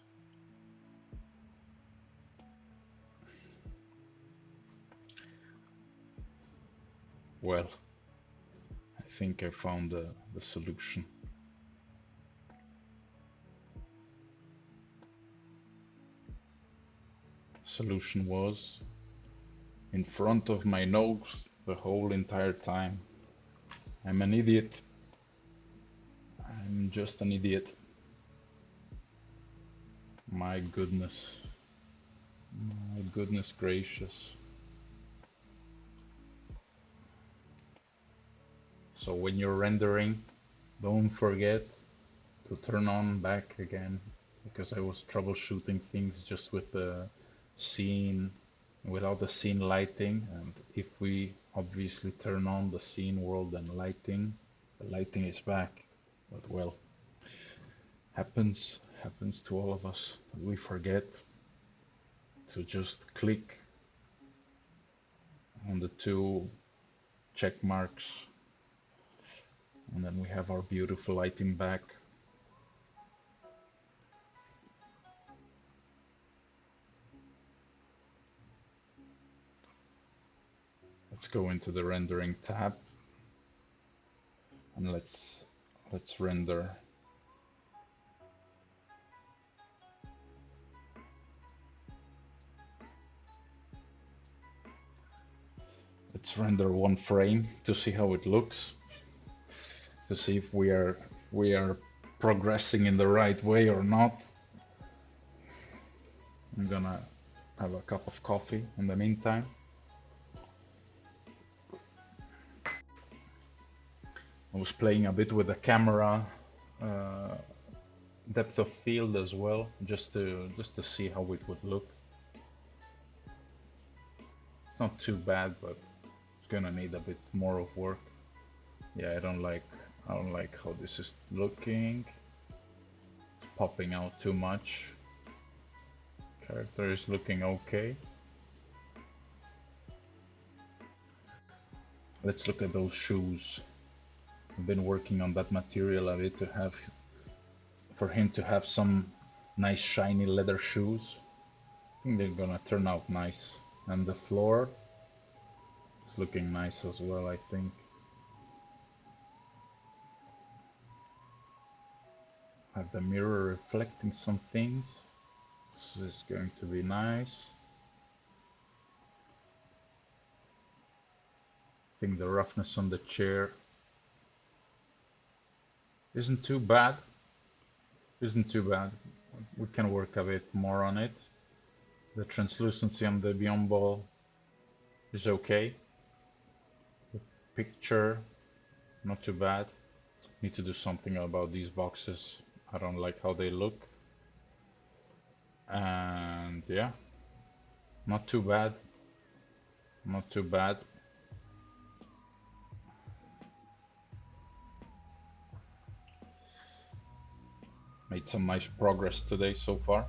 Well, I think I found the solution. Solution was in front of my nose the whole entire time. I'm an idiot. I'm just an idiot. My goodness. My goodness gracious. So when you're rendering, don't forget to turn on back again, because I was troubleshooting things just with the scene, without the scene lighting, and if we obviously turn on the scene world and lighting, the lighting is back. But well, happens to all of us. We forget to just click on the two check marks, and then we have our beautiful lighting back. Let's go into the rendering tab and let's render. Let's render one frame to see how it looks, to see if we are progressing in the right way or not. I'm gonna have a cup of coffee in the meantime. I was playing a bit with the camera uh, depth of field as well, just to see how it would look. It's not too bad, but it's gonna need a bit more of work. Yeah, I don't like how this is looking. It's popping out too much. Character is looking okay. Let's look at those shoes. I've been working on that material a bit for him to have some nice shiny leather shoes. I think they're gonna turn out nice. And the floor is looking nice as well, I think. Have the mirror reflecting some things. This is going to be nice. think the roughness on the chair isn't too bad. Isn't too bad. We can work a bit more on it. The translucency on the Biombo is okay. The picture, not too bad. Need to do something about these boxes. I don't like how they look. And yeah, not too bad. Not too bad. Made some nice progress today so far.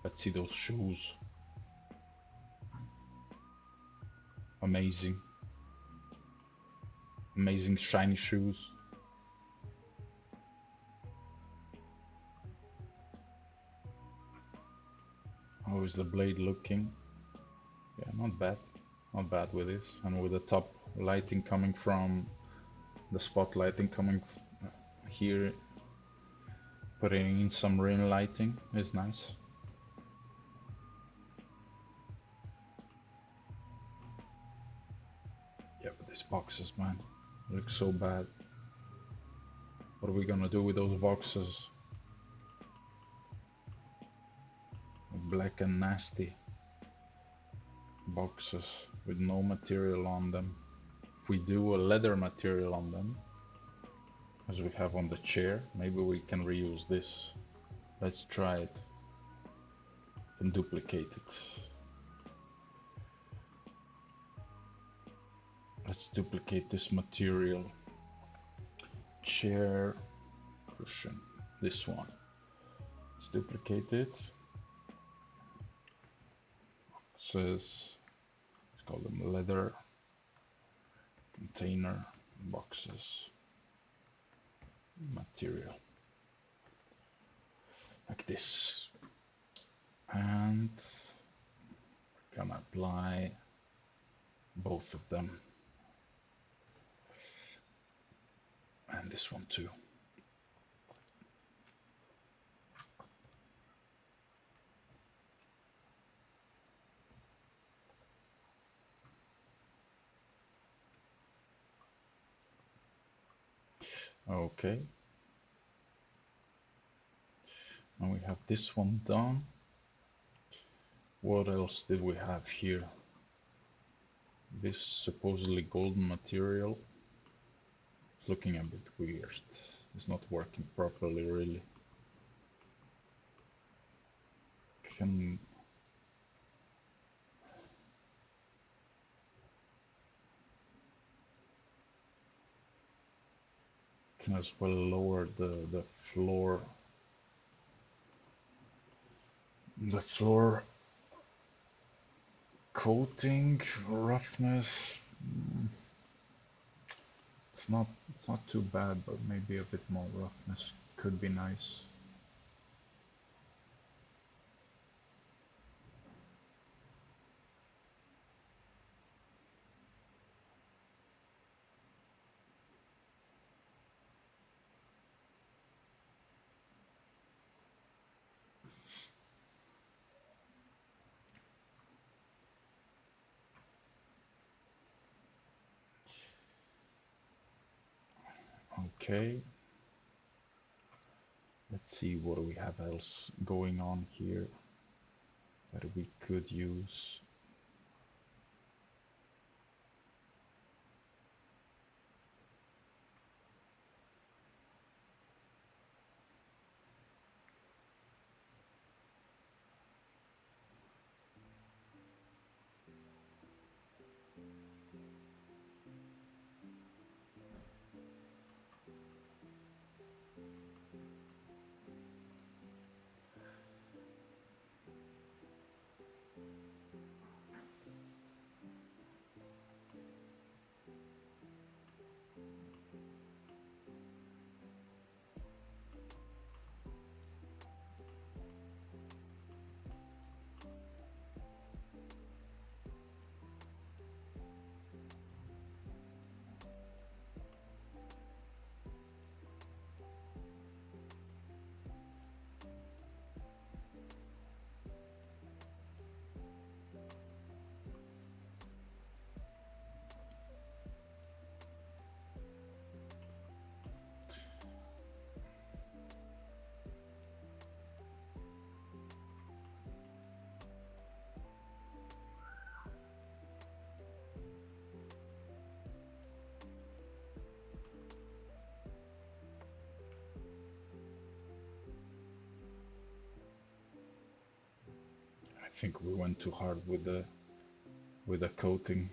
Let's see those shoes. Amazing. Amazing shiny shoes. How is the blade looking? Yeah, not bad. Not bad with this. And with the top lighting coming from the spotlighting coming here, putting in some rim lighting is nice. Yeah, but these boxes, man, look so bad. What are we gonna do with those boxes? Black and nasty boxes with no material on them. If we do a leather material on them, as we have on the chair, maybe we can reuse this. Let's try it and duplicate it. Let's duplicate this material. Chair cushion, this one. Let's duplicate it. Boxes, let's call them leather container boxes material, like this. And gonna apply both of them, and this one too. Okay, and we have this one done. What else did we have here? This supposedly golden material is looking a bit weird. It's not working properly, really. Can as well lower the floor coating roughness. It's not too bad, but maybe a bit more roughness could be nice. Okay, let's see what we have else going on here that we could use. think we went too hard with the coating.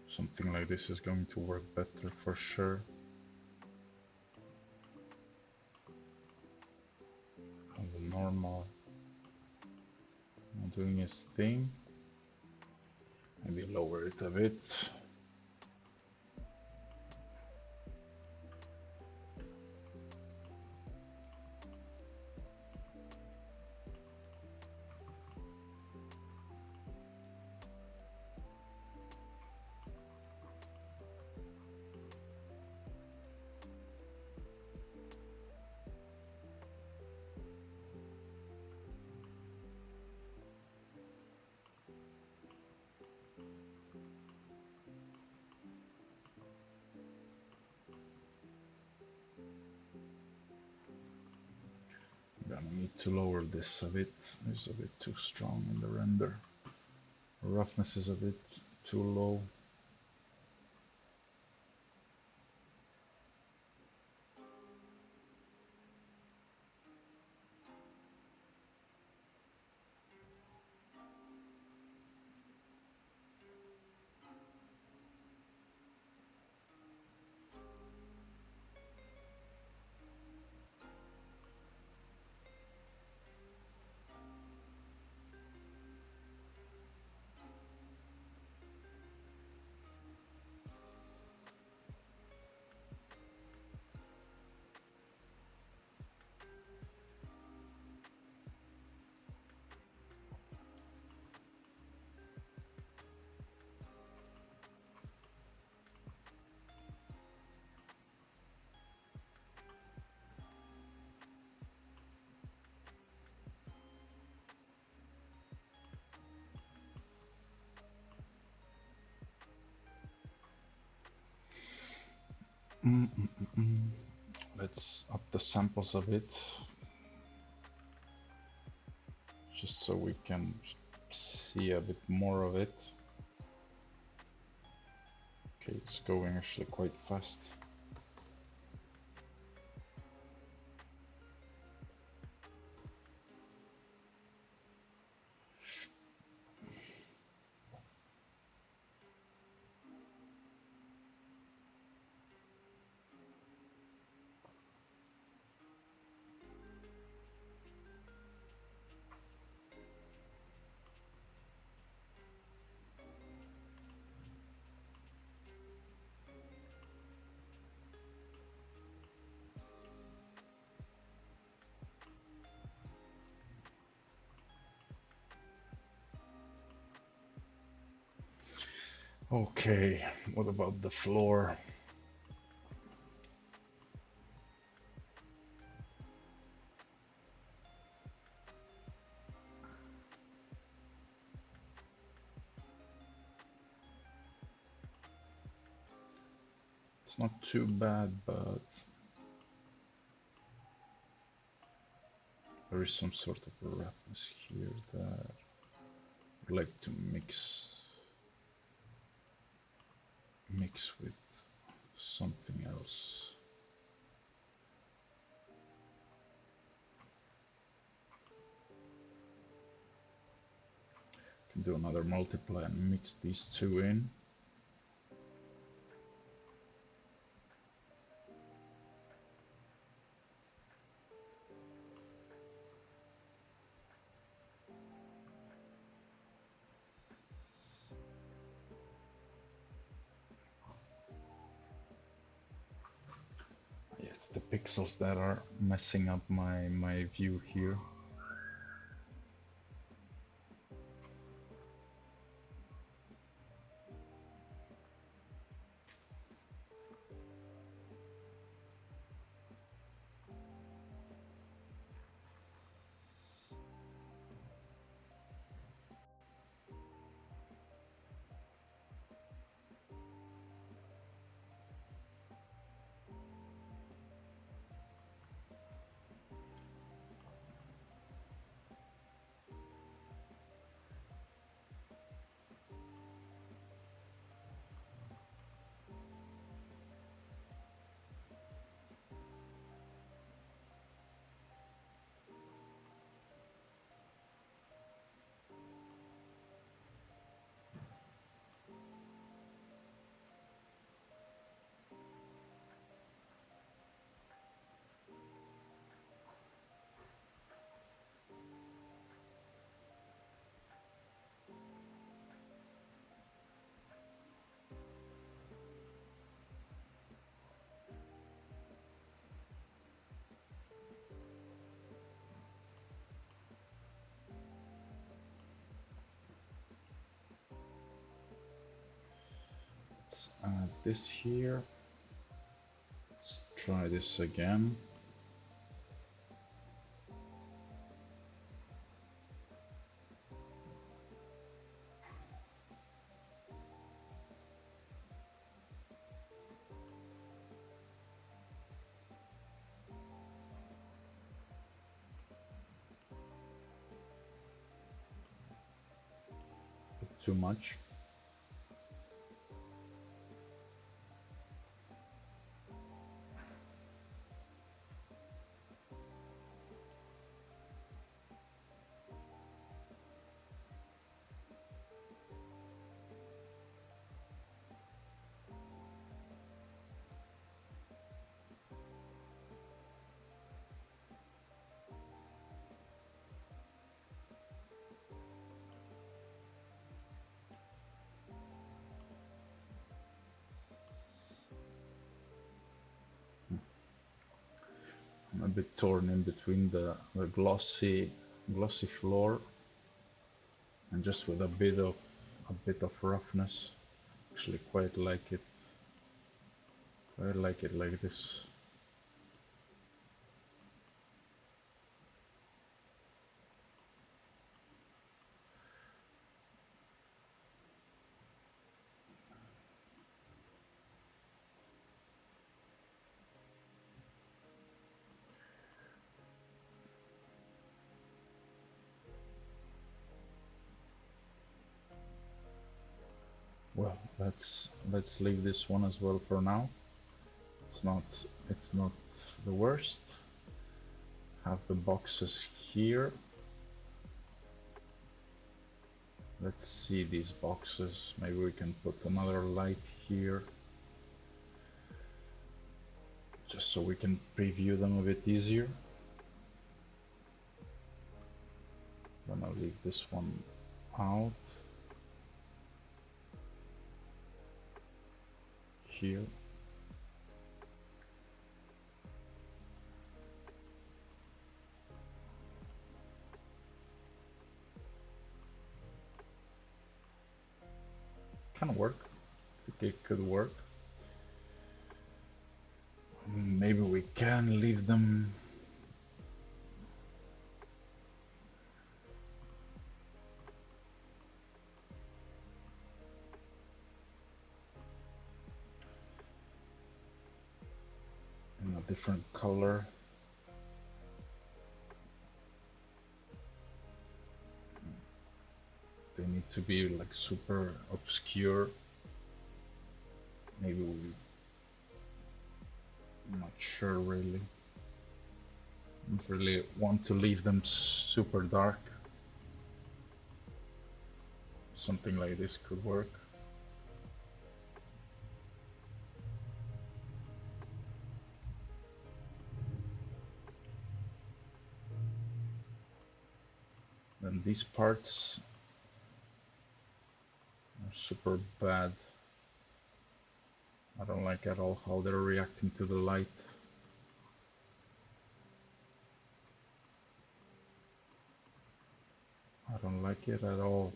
Something like this is going to work better for sure. And the normal doing its thing. Maybe lower it a bit. Then I need to lower this a bit. It's a bit too strong in the render. Roughness is a bit too low. Let's up the samples a bit, just so we can see a bit more of it. Okay, it's going actually quite fast. Okay, what about the floor? It's not too bad, but there is some sort of a roughness here that I'd like to mix with something else. Can do another multiply and mix these two in. Yeah, it's the pixels that are messing up my view here. Add this here. Let's try this again. Too much. I'm a bit torn in between the glossy floor and just with a bit of roughness. Actually quite like it. I like it like this. Well, let's leave this one as well for now. It's not the worst. Have the boxes here. Let's see these boxes. Maybe we can put another light here, just so we can preview them a bit easier. I'm gonna leave this one out here. Can work. I think it could work. Maybe we can leave them. In a different color. If they need to be like super obscure, maybe I'm not sure really. Don't really want to leave them super dark. Something like this could work. Then these parts are super bad. I don't like at all how they're reacting to the light. I don't like it at all.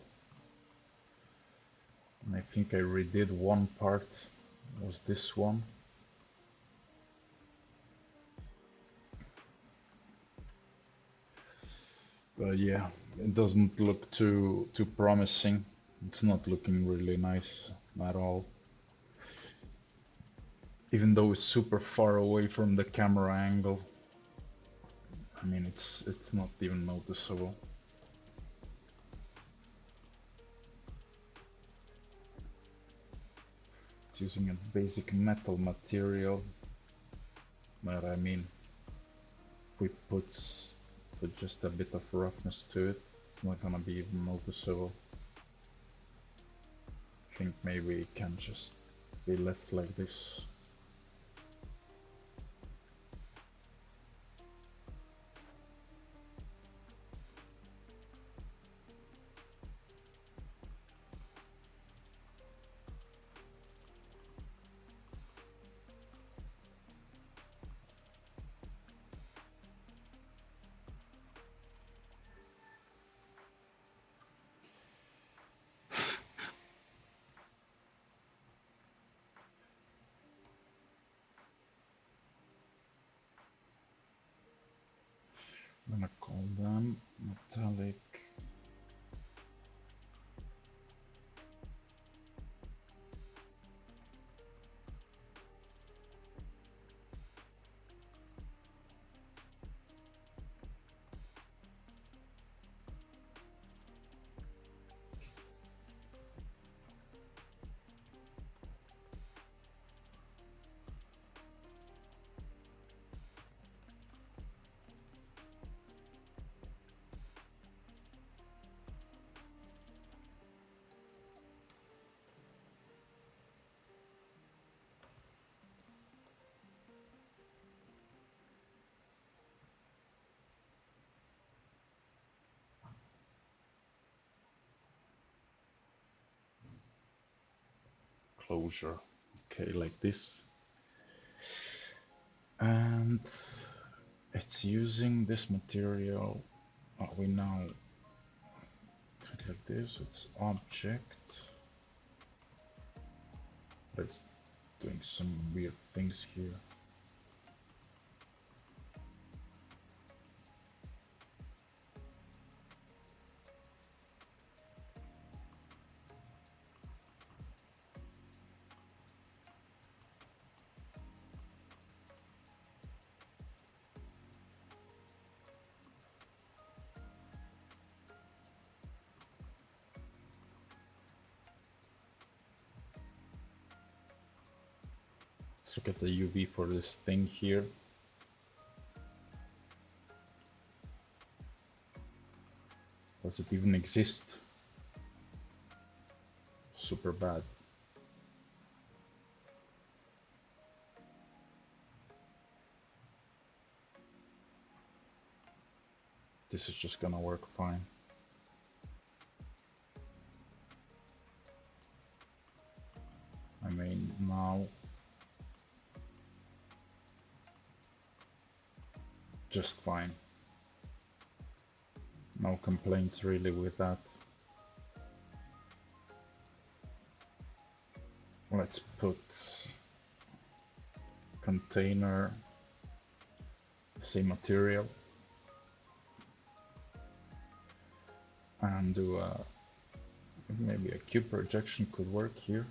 And I think I redid one part. It was this one. But yeah, it doesn't look too promising. It's not looking really nice at all. Even though it's super far away from the camera angle. I mean, it's not even noticeable. It's using a basic metal material, but I mean, if we put just a bit of roughness to it, it's not gonna be even noticeable. I think maybe it can just be left like this. I'm gonna call them metallic closure. Okay, like this. And it's using this material. We now do it like this. It's object. But it's doing some weird things here. Let's look at the UV for this thing here. Does it even exist? Super bad. This is just gonna work fine. I mean, now just fine. No complaints really with that. Let's put container, same material, and do a, maybe a cube projection could work here.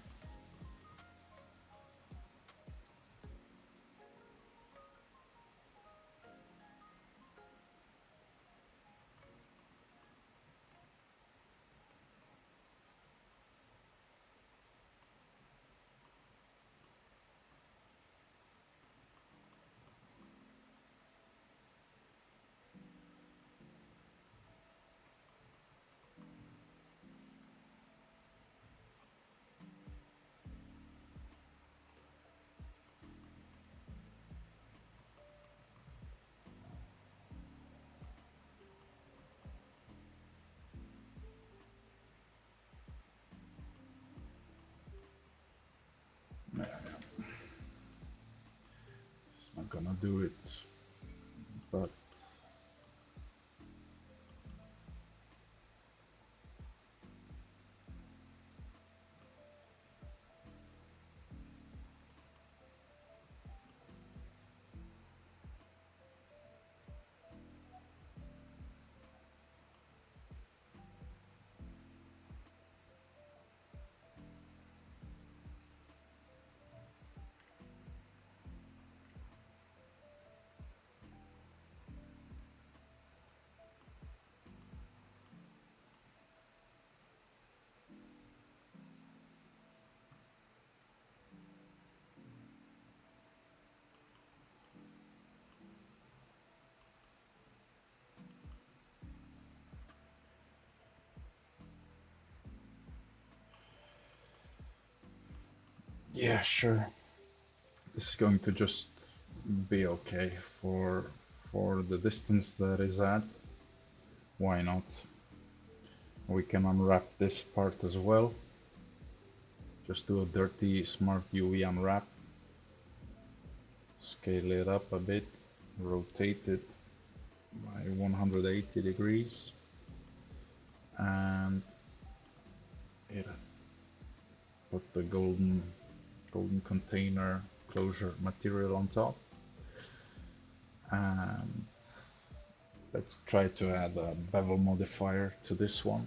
Not gonna do it, but yeah, sure. This is going to just be okay for the distance that is at. Why not? We can unwrap this part as well. Just do a dirty smart UV unwrap. Scale it up a bit, rotate it by 180 degrees, and put the golden container closure material on top. And Let's try to add a bevel modifier to this one.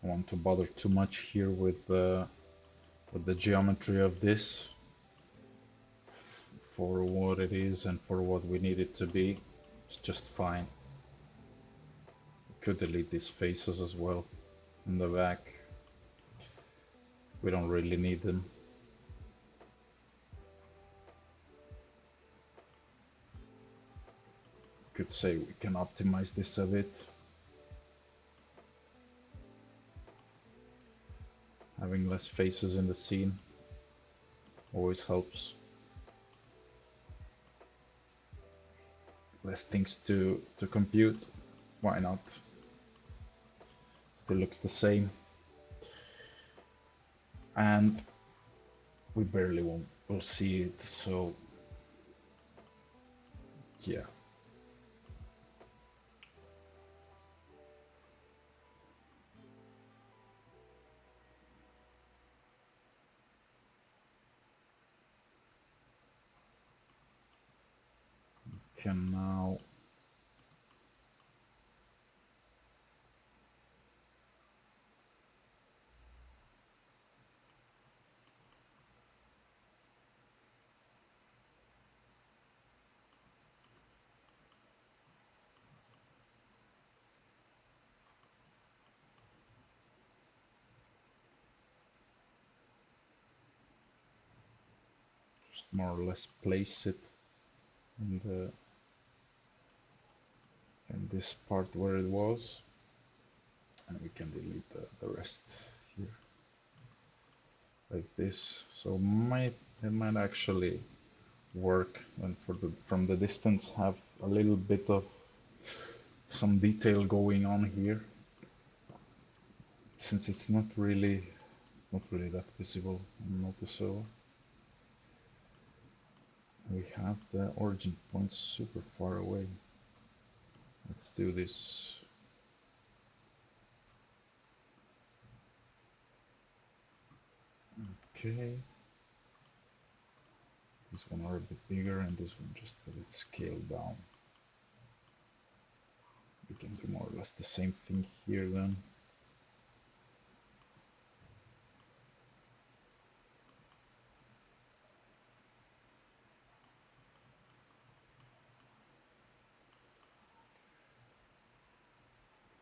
I want to bother too much here with the geometry of this for what it is and for what we need it to be. It's just fine. Could delete these faces as well in the back. We don't really need them. Could say we can optimize this a bit. Having less faces in the scene always helps. Less things to compute. Why not? Still looks the same. And we barely will see it, so yeah. Can now just more or less place it in the in this part where it was, and we can delete the rest here like this. So it might actually work, and from the distance have a little bit of some detail going on here, since it's not really that visible and noticeable. We have the origin point super far away. Let's do this. Okay. This one are a bit bigger and this one just a bit scaled down. We can do more or less the same thing here then.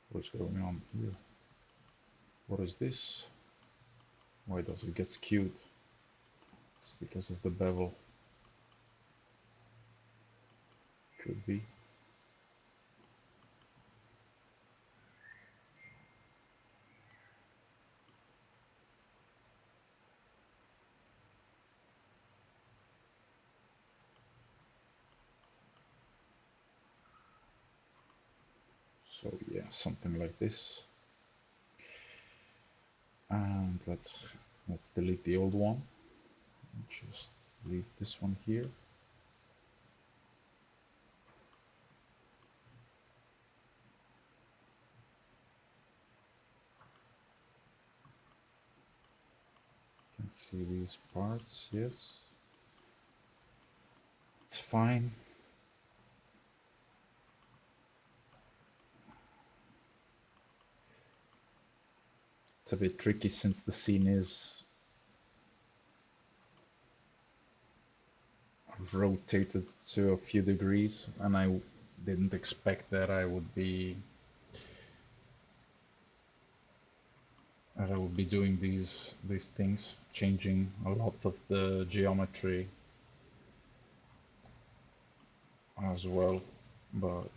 What's going on here? What is this? Why does it get skewed? It's because of the bevel. Could be. So yeah, something like this. And let's delete the old one. Just leave this one here. You can see these parts, yes. fine. It's a bit tricky since the scene is rotated to a few degrees, and I didn't expect that I would be doing these things, changing a lot of the geometry as well. But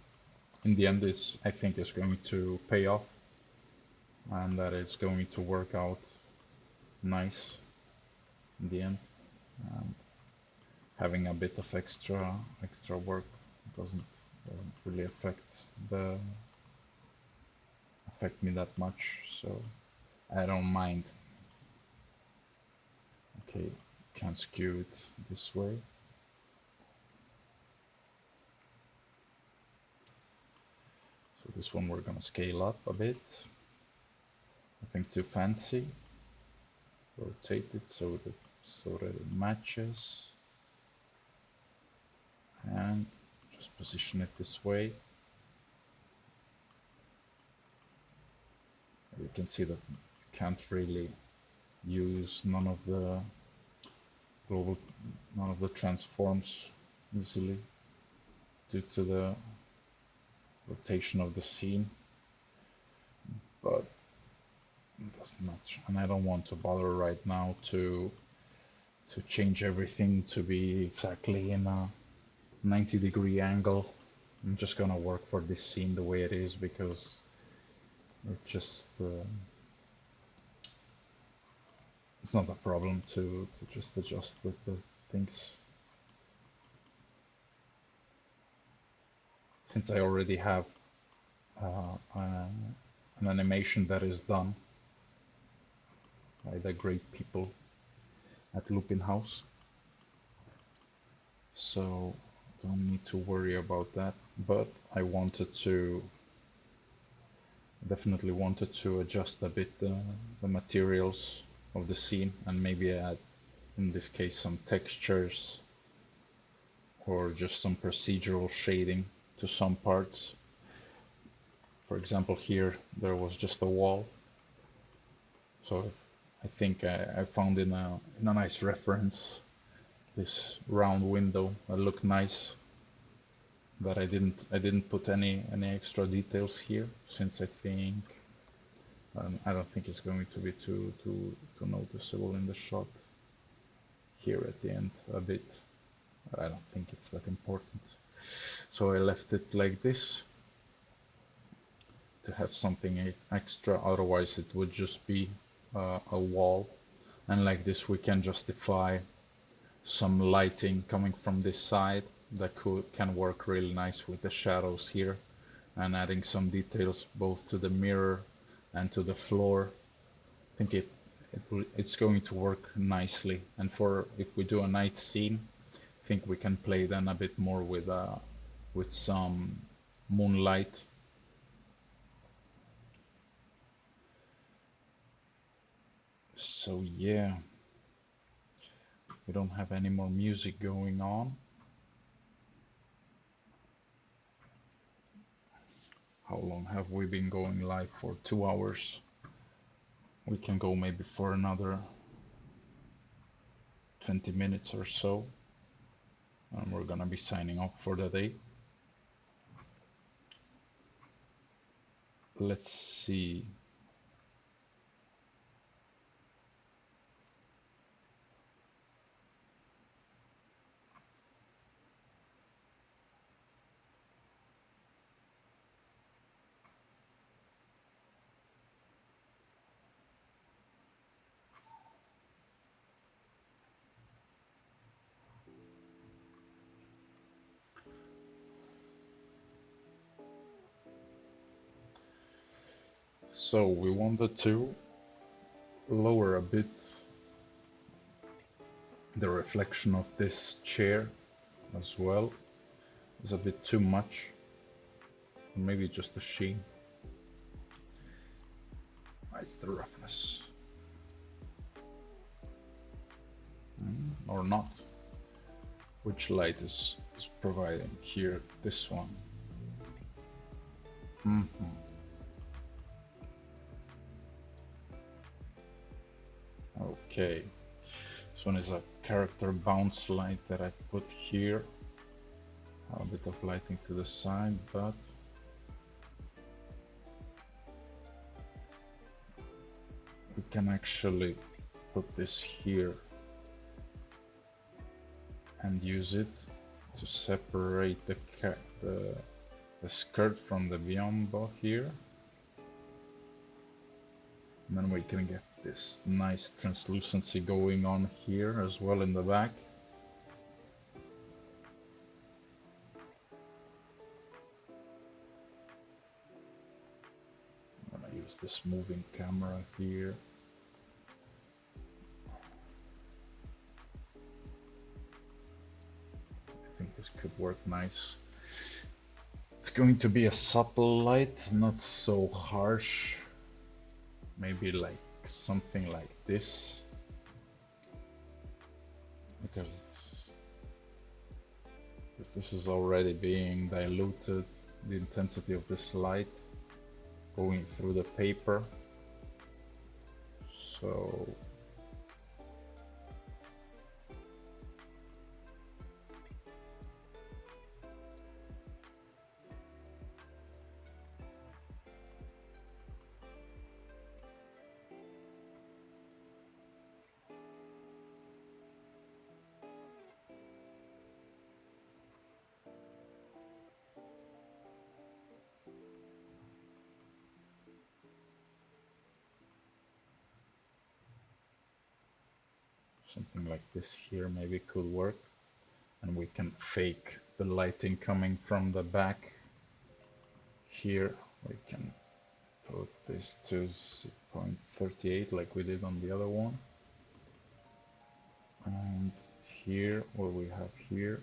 in the end, this I think is going to pay off, and that it's going to work out nice in the end. And having a bit of extra work doesn't really affect me that much, so I don't mind. Okay, can skew it this way. So this one we're gonna scale up a bit. Nothing too fancy. Rotate it so that it matches, and just position it this way. You can see that you can't really use none of the transforms easily due to the rotation of the scene, but it doesn't matter. And I don't want to bother right now to change everything to be exactly in a 90-degree angle. I'm just gonna work for this scene the way it is, because it just it's not a problem to just adjust the things. Since I already have an animation that is done by the great people at Lupin House, so don't need to worry about that. But I definitely wanted to adjust a bit the materials of the scene, and maybe add, in this case, some textures or just some procedural shading to some parts. For example, here there was just a wall, so I think I found in a nice reference this round window that looked nice, but I didn't put any extra details here, since I think I don't think it's going to be too noticeable in the shot here at the end a bit. I don't think it's that important, so I left it like this to have something extra. Otherwise it would just be a wall, and like this we can justify some lighting coming from this side that can work really nice with the shadows here, and adding some details both to the mirror and to the floor. I think it's going to work nicely. And for if we do a night scene, I think we can play then a bit more with some moonlight. So yeah, we don't have any more music going on. How long have we been going live for? 2 hours. We can go maybe for another 20 minutes or so, and we're gonna be signing off for the day. Let's see. So we wanted to lower a bit the reflection of this chair as well. It's a bit too much. Maybe just the sheen. It's the roughness. Or not. Which light is Just providing here this one. Mhm. Okay, this one is a character bounce light that I put here. A bit of lighting to the side, but we can actually put this here and use it to separate the skirt from the biombo here. And then we can get this nice translucency going on here as well in the back. I'm gonna use this moving camera here. I think this could work nice. It's going to be a supple light, not so harsh. Maybe like something like this. Because this is already being diluted, the intensity of this light going through the paper. So something like this here maybe could work. And we can fake the lighting coming from the back here. We can put this to 0.38 like we did on the other one. And here, what we have here,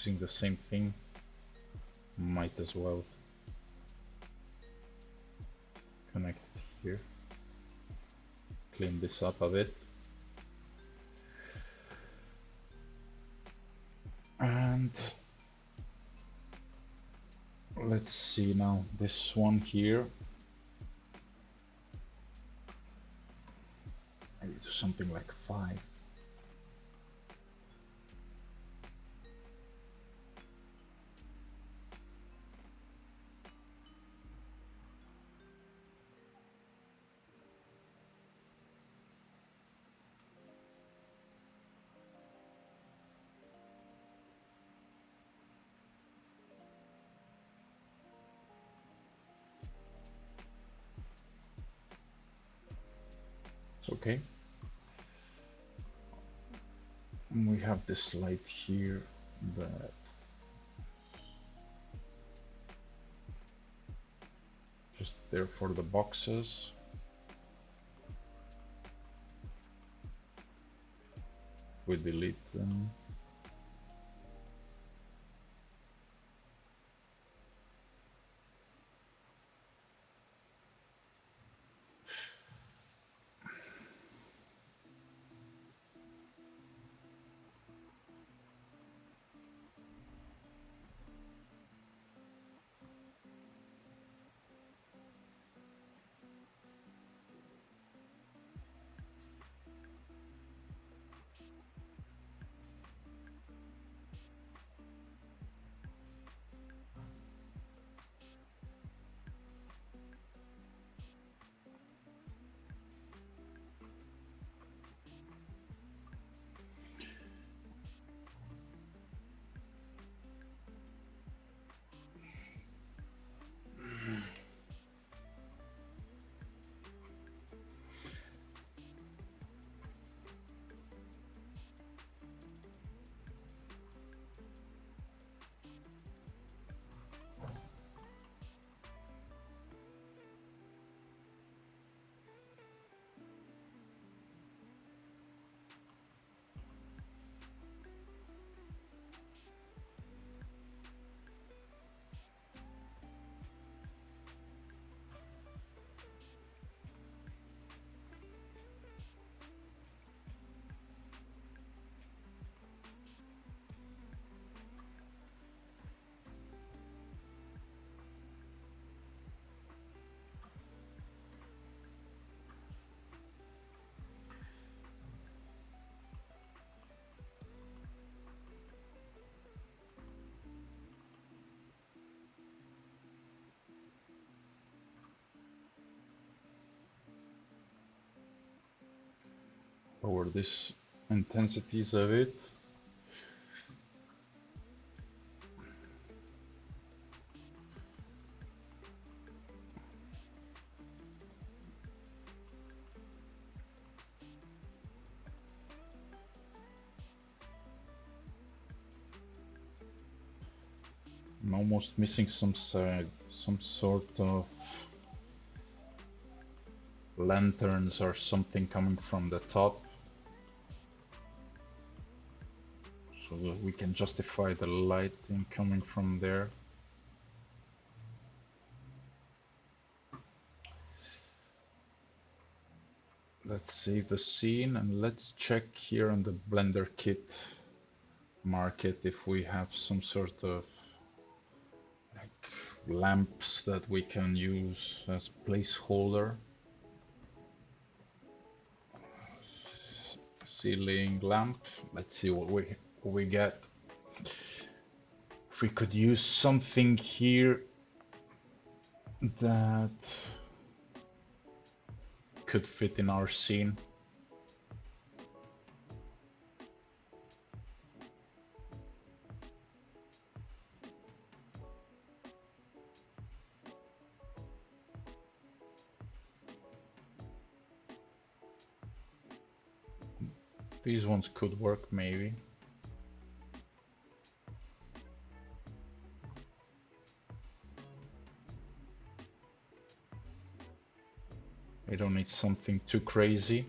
using the same thing, might as well connect it here, clean this up a bit. And let's see now, this one here, I do something like 5. It's okay. And we have this light here that just there for the boxes. We delete them. lower this intensities a bit. I'm almost missing some sort of lanterns or something coming from the top, so that we can justify the lighting coming from there. Let's save the scene and let's check here on the Blender kit market if we have some sort of like lamps that we can use as placeholder. Ceiling lamp. Let's see what we get. If we could use something here that could fit in our scene. These ones could work maybe. We don't need something too crazy.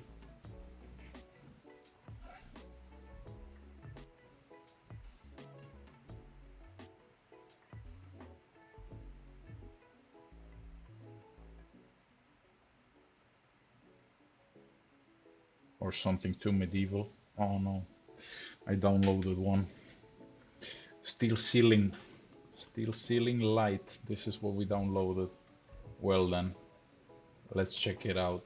Or something too medieval. Oh no, I downloaded one. Steel ceiling light. This is what we downloaded. Well then, let's check it out.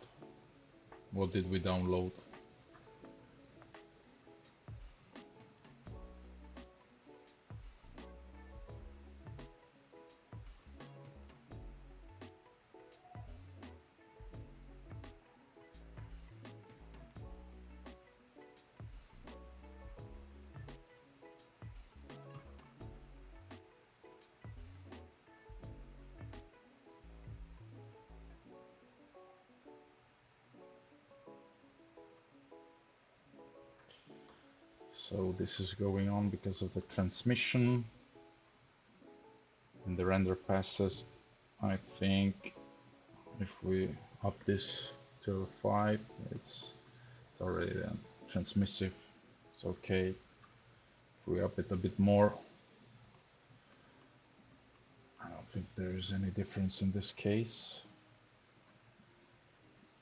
What did we download? So this is going on because of the transmission and the render passes. I think if we up this to 5, it's already transmissive. It's okay. If we up it a bit more, I don't think there is any difference in this case.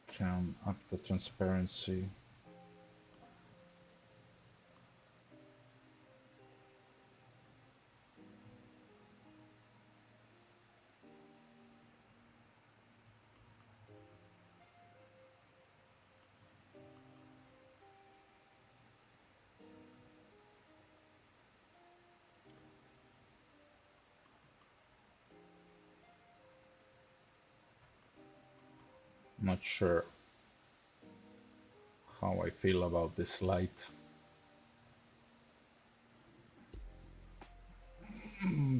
Can up the transparency. Not sure how I feel about this light.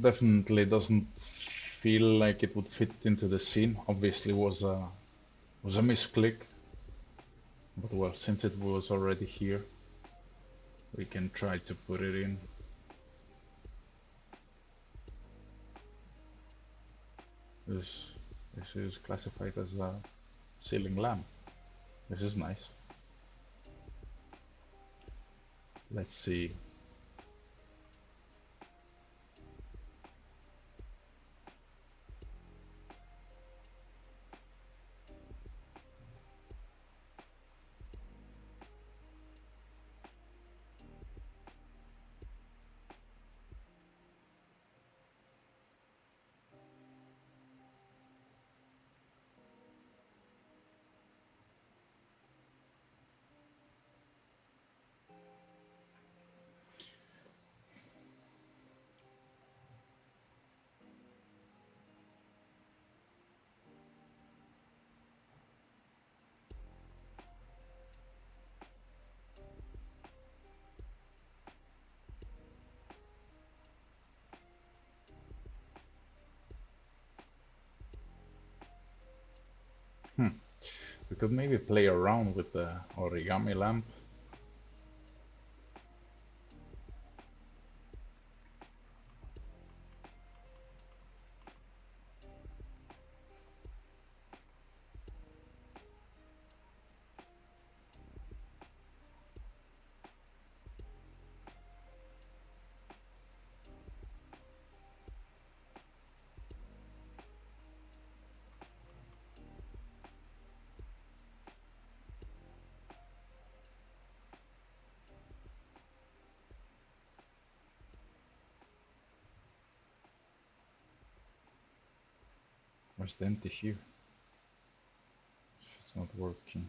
Definitely doesn't feel like it would fit into the scene. Obviously was a misclick, but well, since it was already here, we can try to put it in. This is classified as a ceiling lamp. This is nice. Let's see. We could maybe play around with the origami lamp. Where's the empty here? It's not working.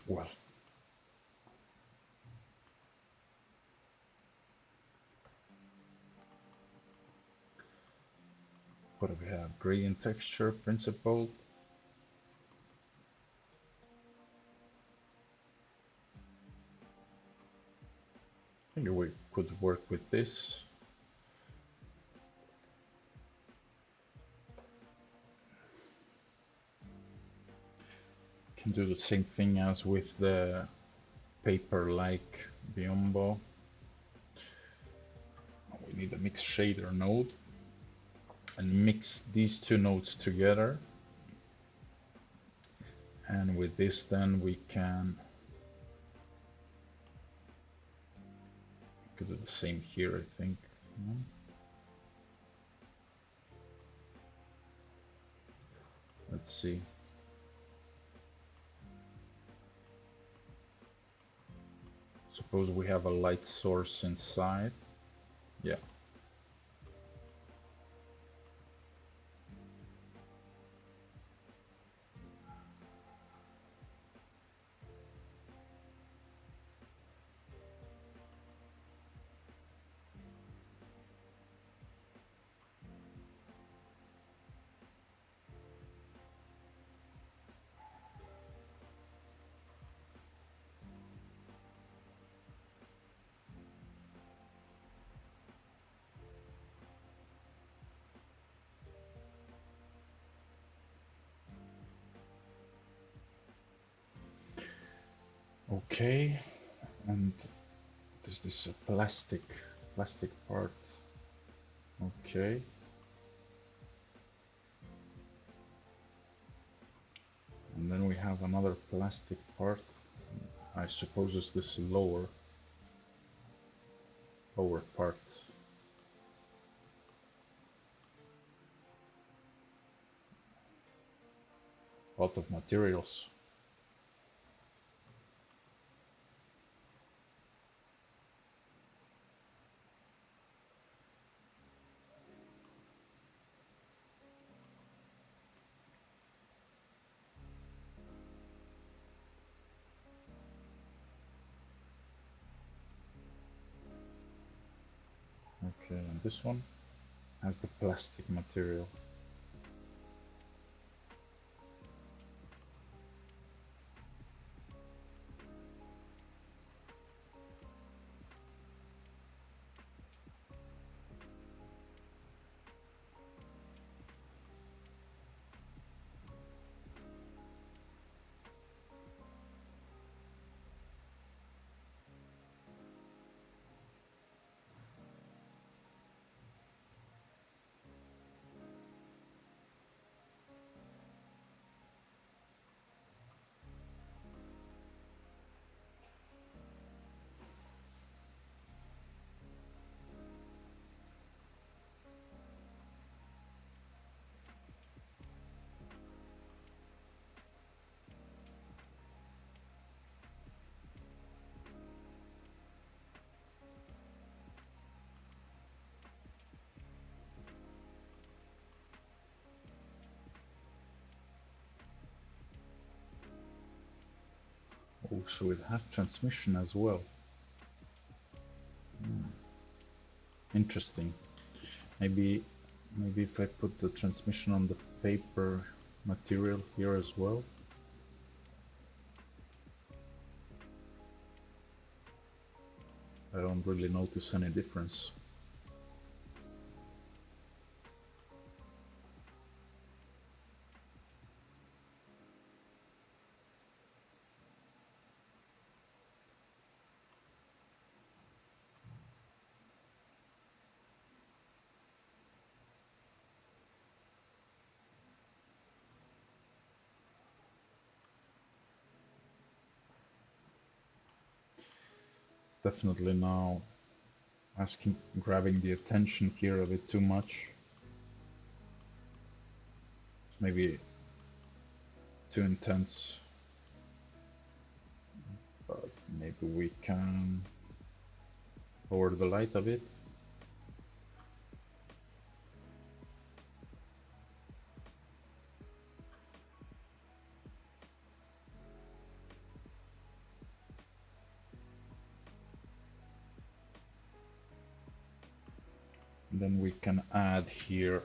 Well, what do we have? Gradient texture, principled. I think we could work with this. Can do the same thing as with the paper-like Biombo. We need a mix shader node and mix these two nodes together. And with this then we can do the same here, I think. Let's see. Suppose we have a light source inside. Yeah. Okay, and there's this plastic part. Okay. And then we have another plastic part. I suppose it's this lower part. A lot of materials. Okay, and this one has the plastic material. Oh, so it has transmission as well. Interesting. Maybe if I put the transmission on the paper material here as well. I don't really notice any difference. It's definitely now grabbing the attention here a bit too much. It's maybe too intense, but maybe we can lower the light a bit. And then we can add here,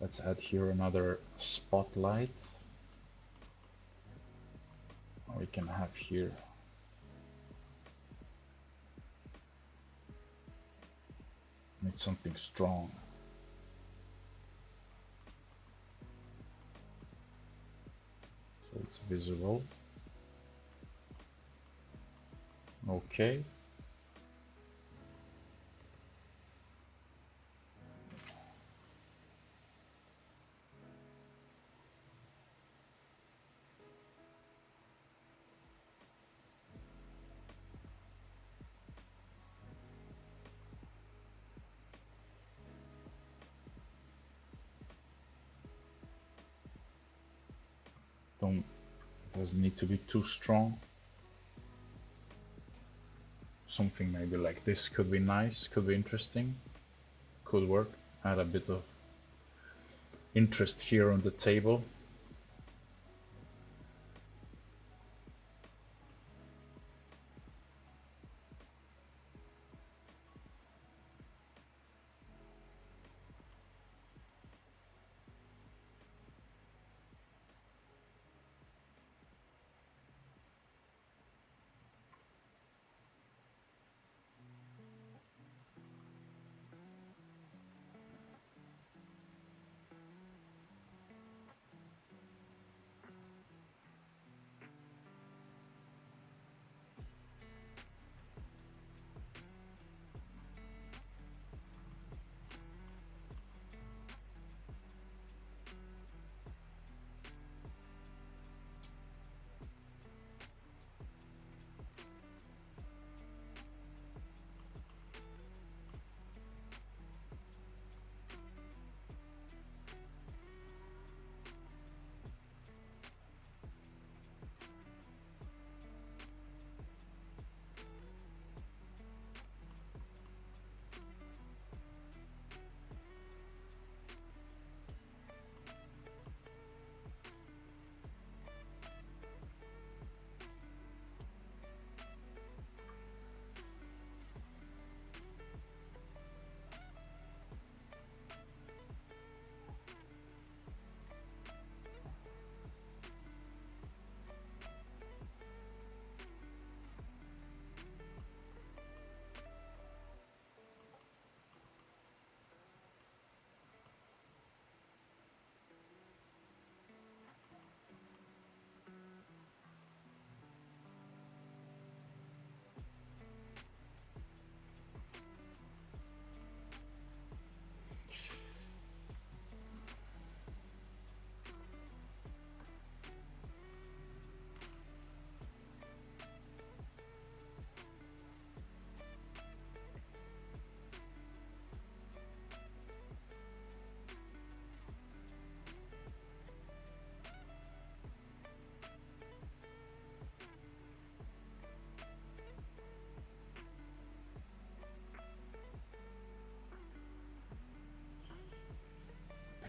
let's add here another spotlight. We can have here need something strong. So it's visible. Okay. Don't doesn't need to be too strong. Something maybe like this could be nice, could be interesting, could work. Add a bit of interest here on the table.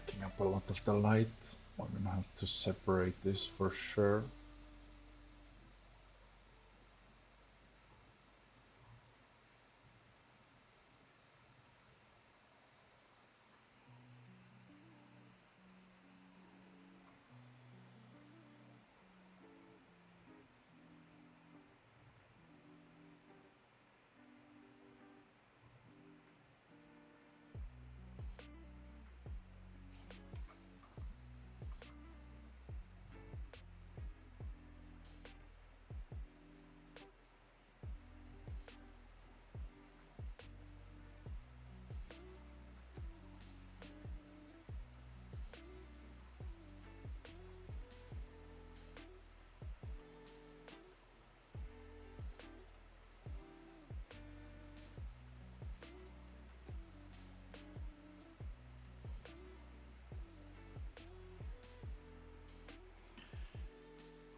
Picking up a lot of the light. We're gonna have to separate this for sure.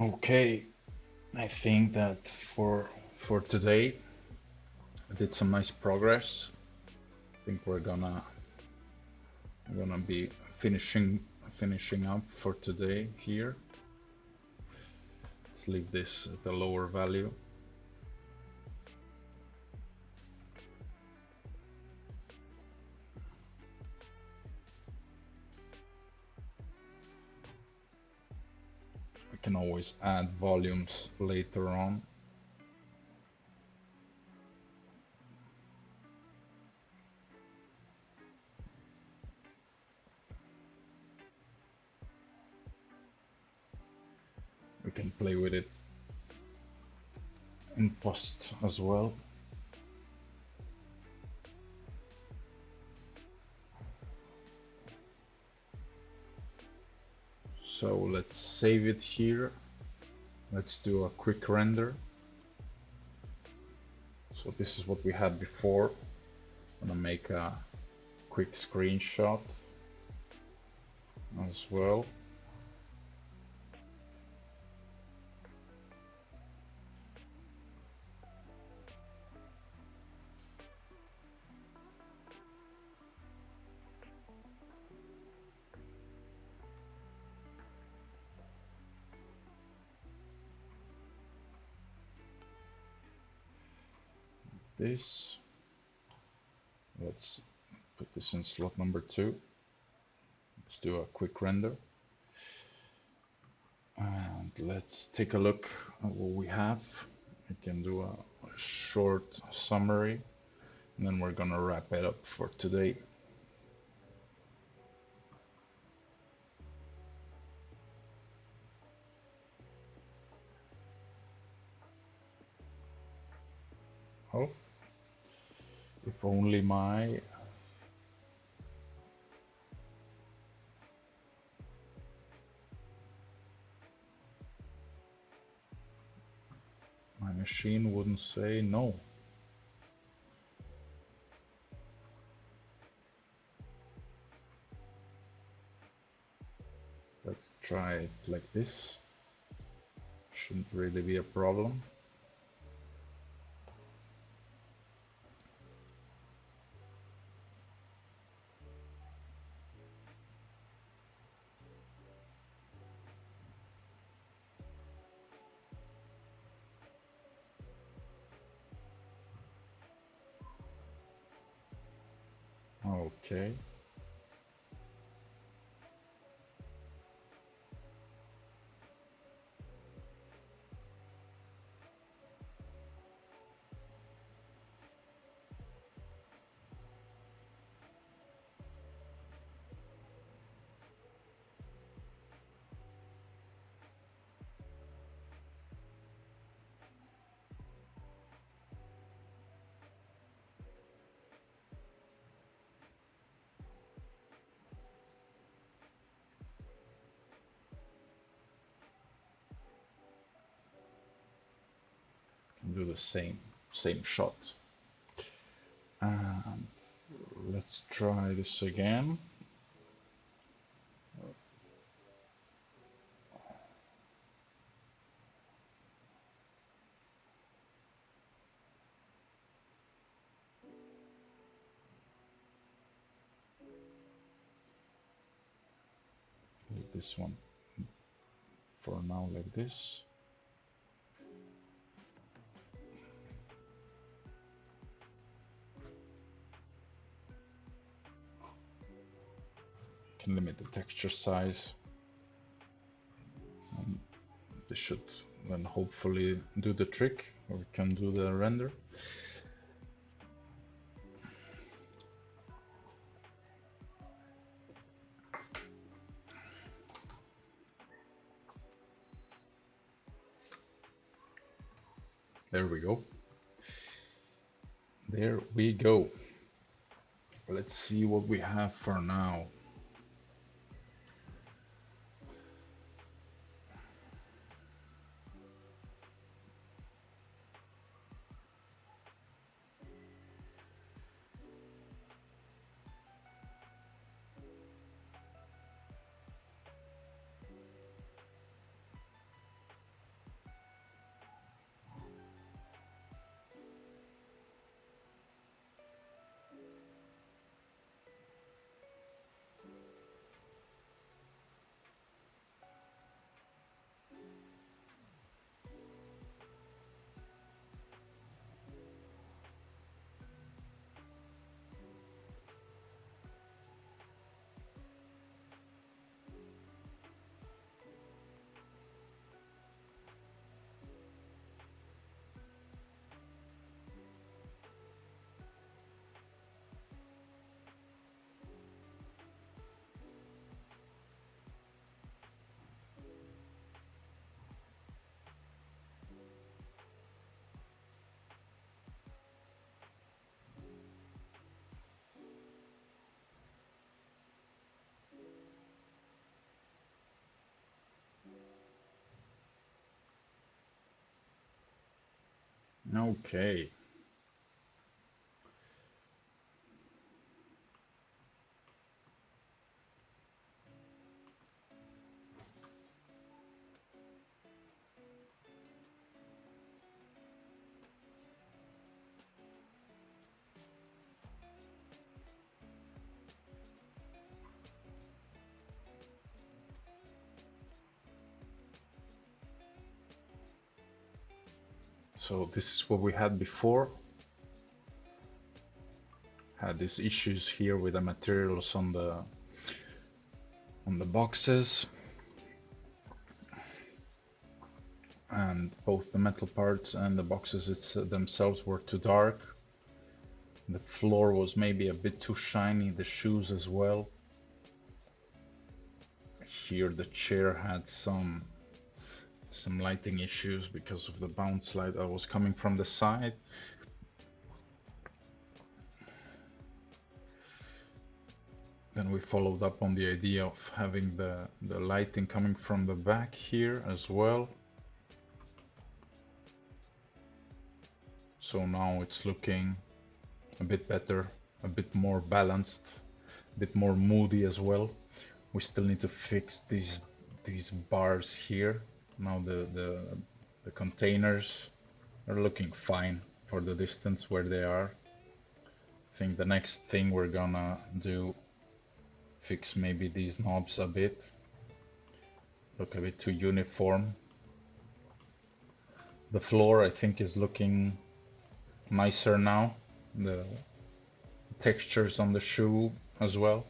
Okay, I think that for today I did some nice progress. I think we're gonna be finishing up for today here. Let's leave this at the lower value. We can always add volumes later on. We can play with it in post as well. So let's save it here. Let's do a quick render. So this is what we had before. I'm gonna make a quick screenshot as well. This. Let's put this in slot number 2. Let's do a quick render. And let's take a look at what we have. We can do a short summary, and then we're gonna wrap it up for today. Oh, if only my machine wouldn't say no. Let's try it like this. Shouldn't really be a problem. Okay. Do the same shot. And let's try this again. Leave this one for now like this. Can limit the texture size. And this should then hopefully do the trick. We can do the render. There we go. There we go. Let's see what we have for now. Okay. So this is what we had before. Had these issues here with the materials on the boxes, and both the metal parts and the boxes themselves were too dark. The floor was maybe a bit too shiny, the shoes as well. Here the chair had some lighting issues because of the bounce light that was coming from the side. Then we followed up on the idea of having the lighting coming from the back here as well. So now it's looking a bit better, a bit more balanced, a bit more moody as well. We still need to fix these bars here. Now the containers are looking fine for the distance where they are. I think the next thing we're gonna do, fix maybe these knobs a bit, look a bit too uniform. The floor I think is looking nicer now. The textures on the shoe as well,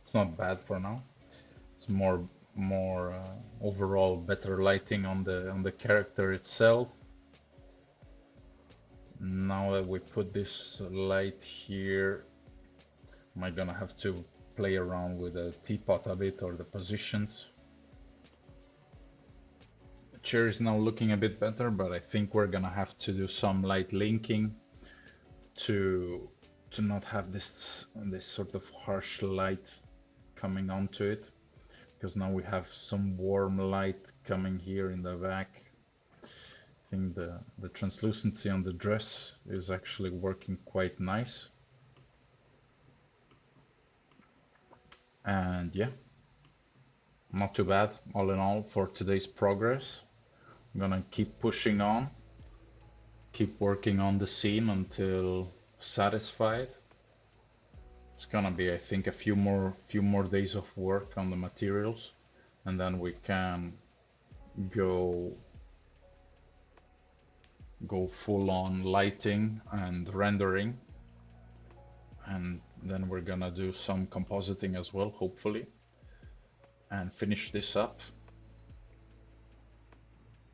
it's not bad for now. It's more overall better lighting on the character itself. Now that we put this light here, am I gonna have to play around with the teapot a bit, or the positions? The chair is now looking a bit better, but I think we're gonna have to do some light linking to not have this sort of harsh light coming onto it, because now we have some warm light coming here in the back. I think the translucency on the dress is actually working quite nice. And yeah, not too bad all in all for today's progress. I'm gonna keep pushing on, keep working on the scene until satisfied. It's gonna be, I think, a few more days of work on the materials, and then we can go full on lighting and rendering, and then we're gonna do some compositing as well, hopefully, and finish this up.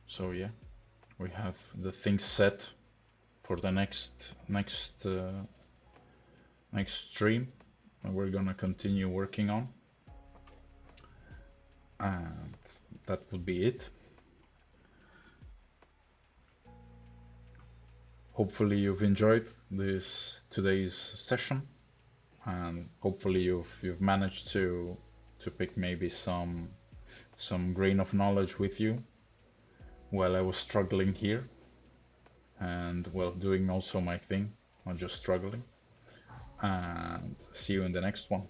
So yeah, we have the things set for the next stream, and we're gonna continue working on, and that would be it. Hopefully you've enjoyed today's session, and hopefully you've managed to pick maybe some grain of knowledge with you while I was struggling here, and well, doing also my thing, not just struggling. And see you in the next one.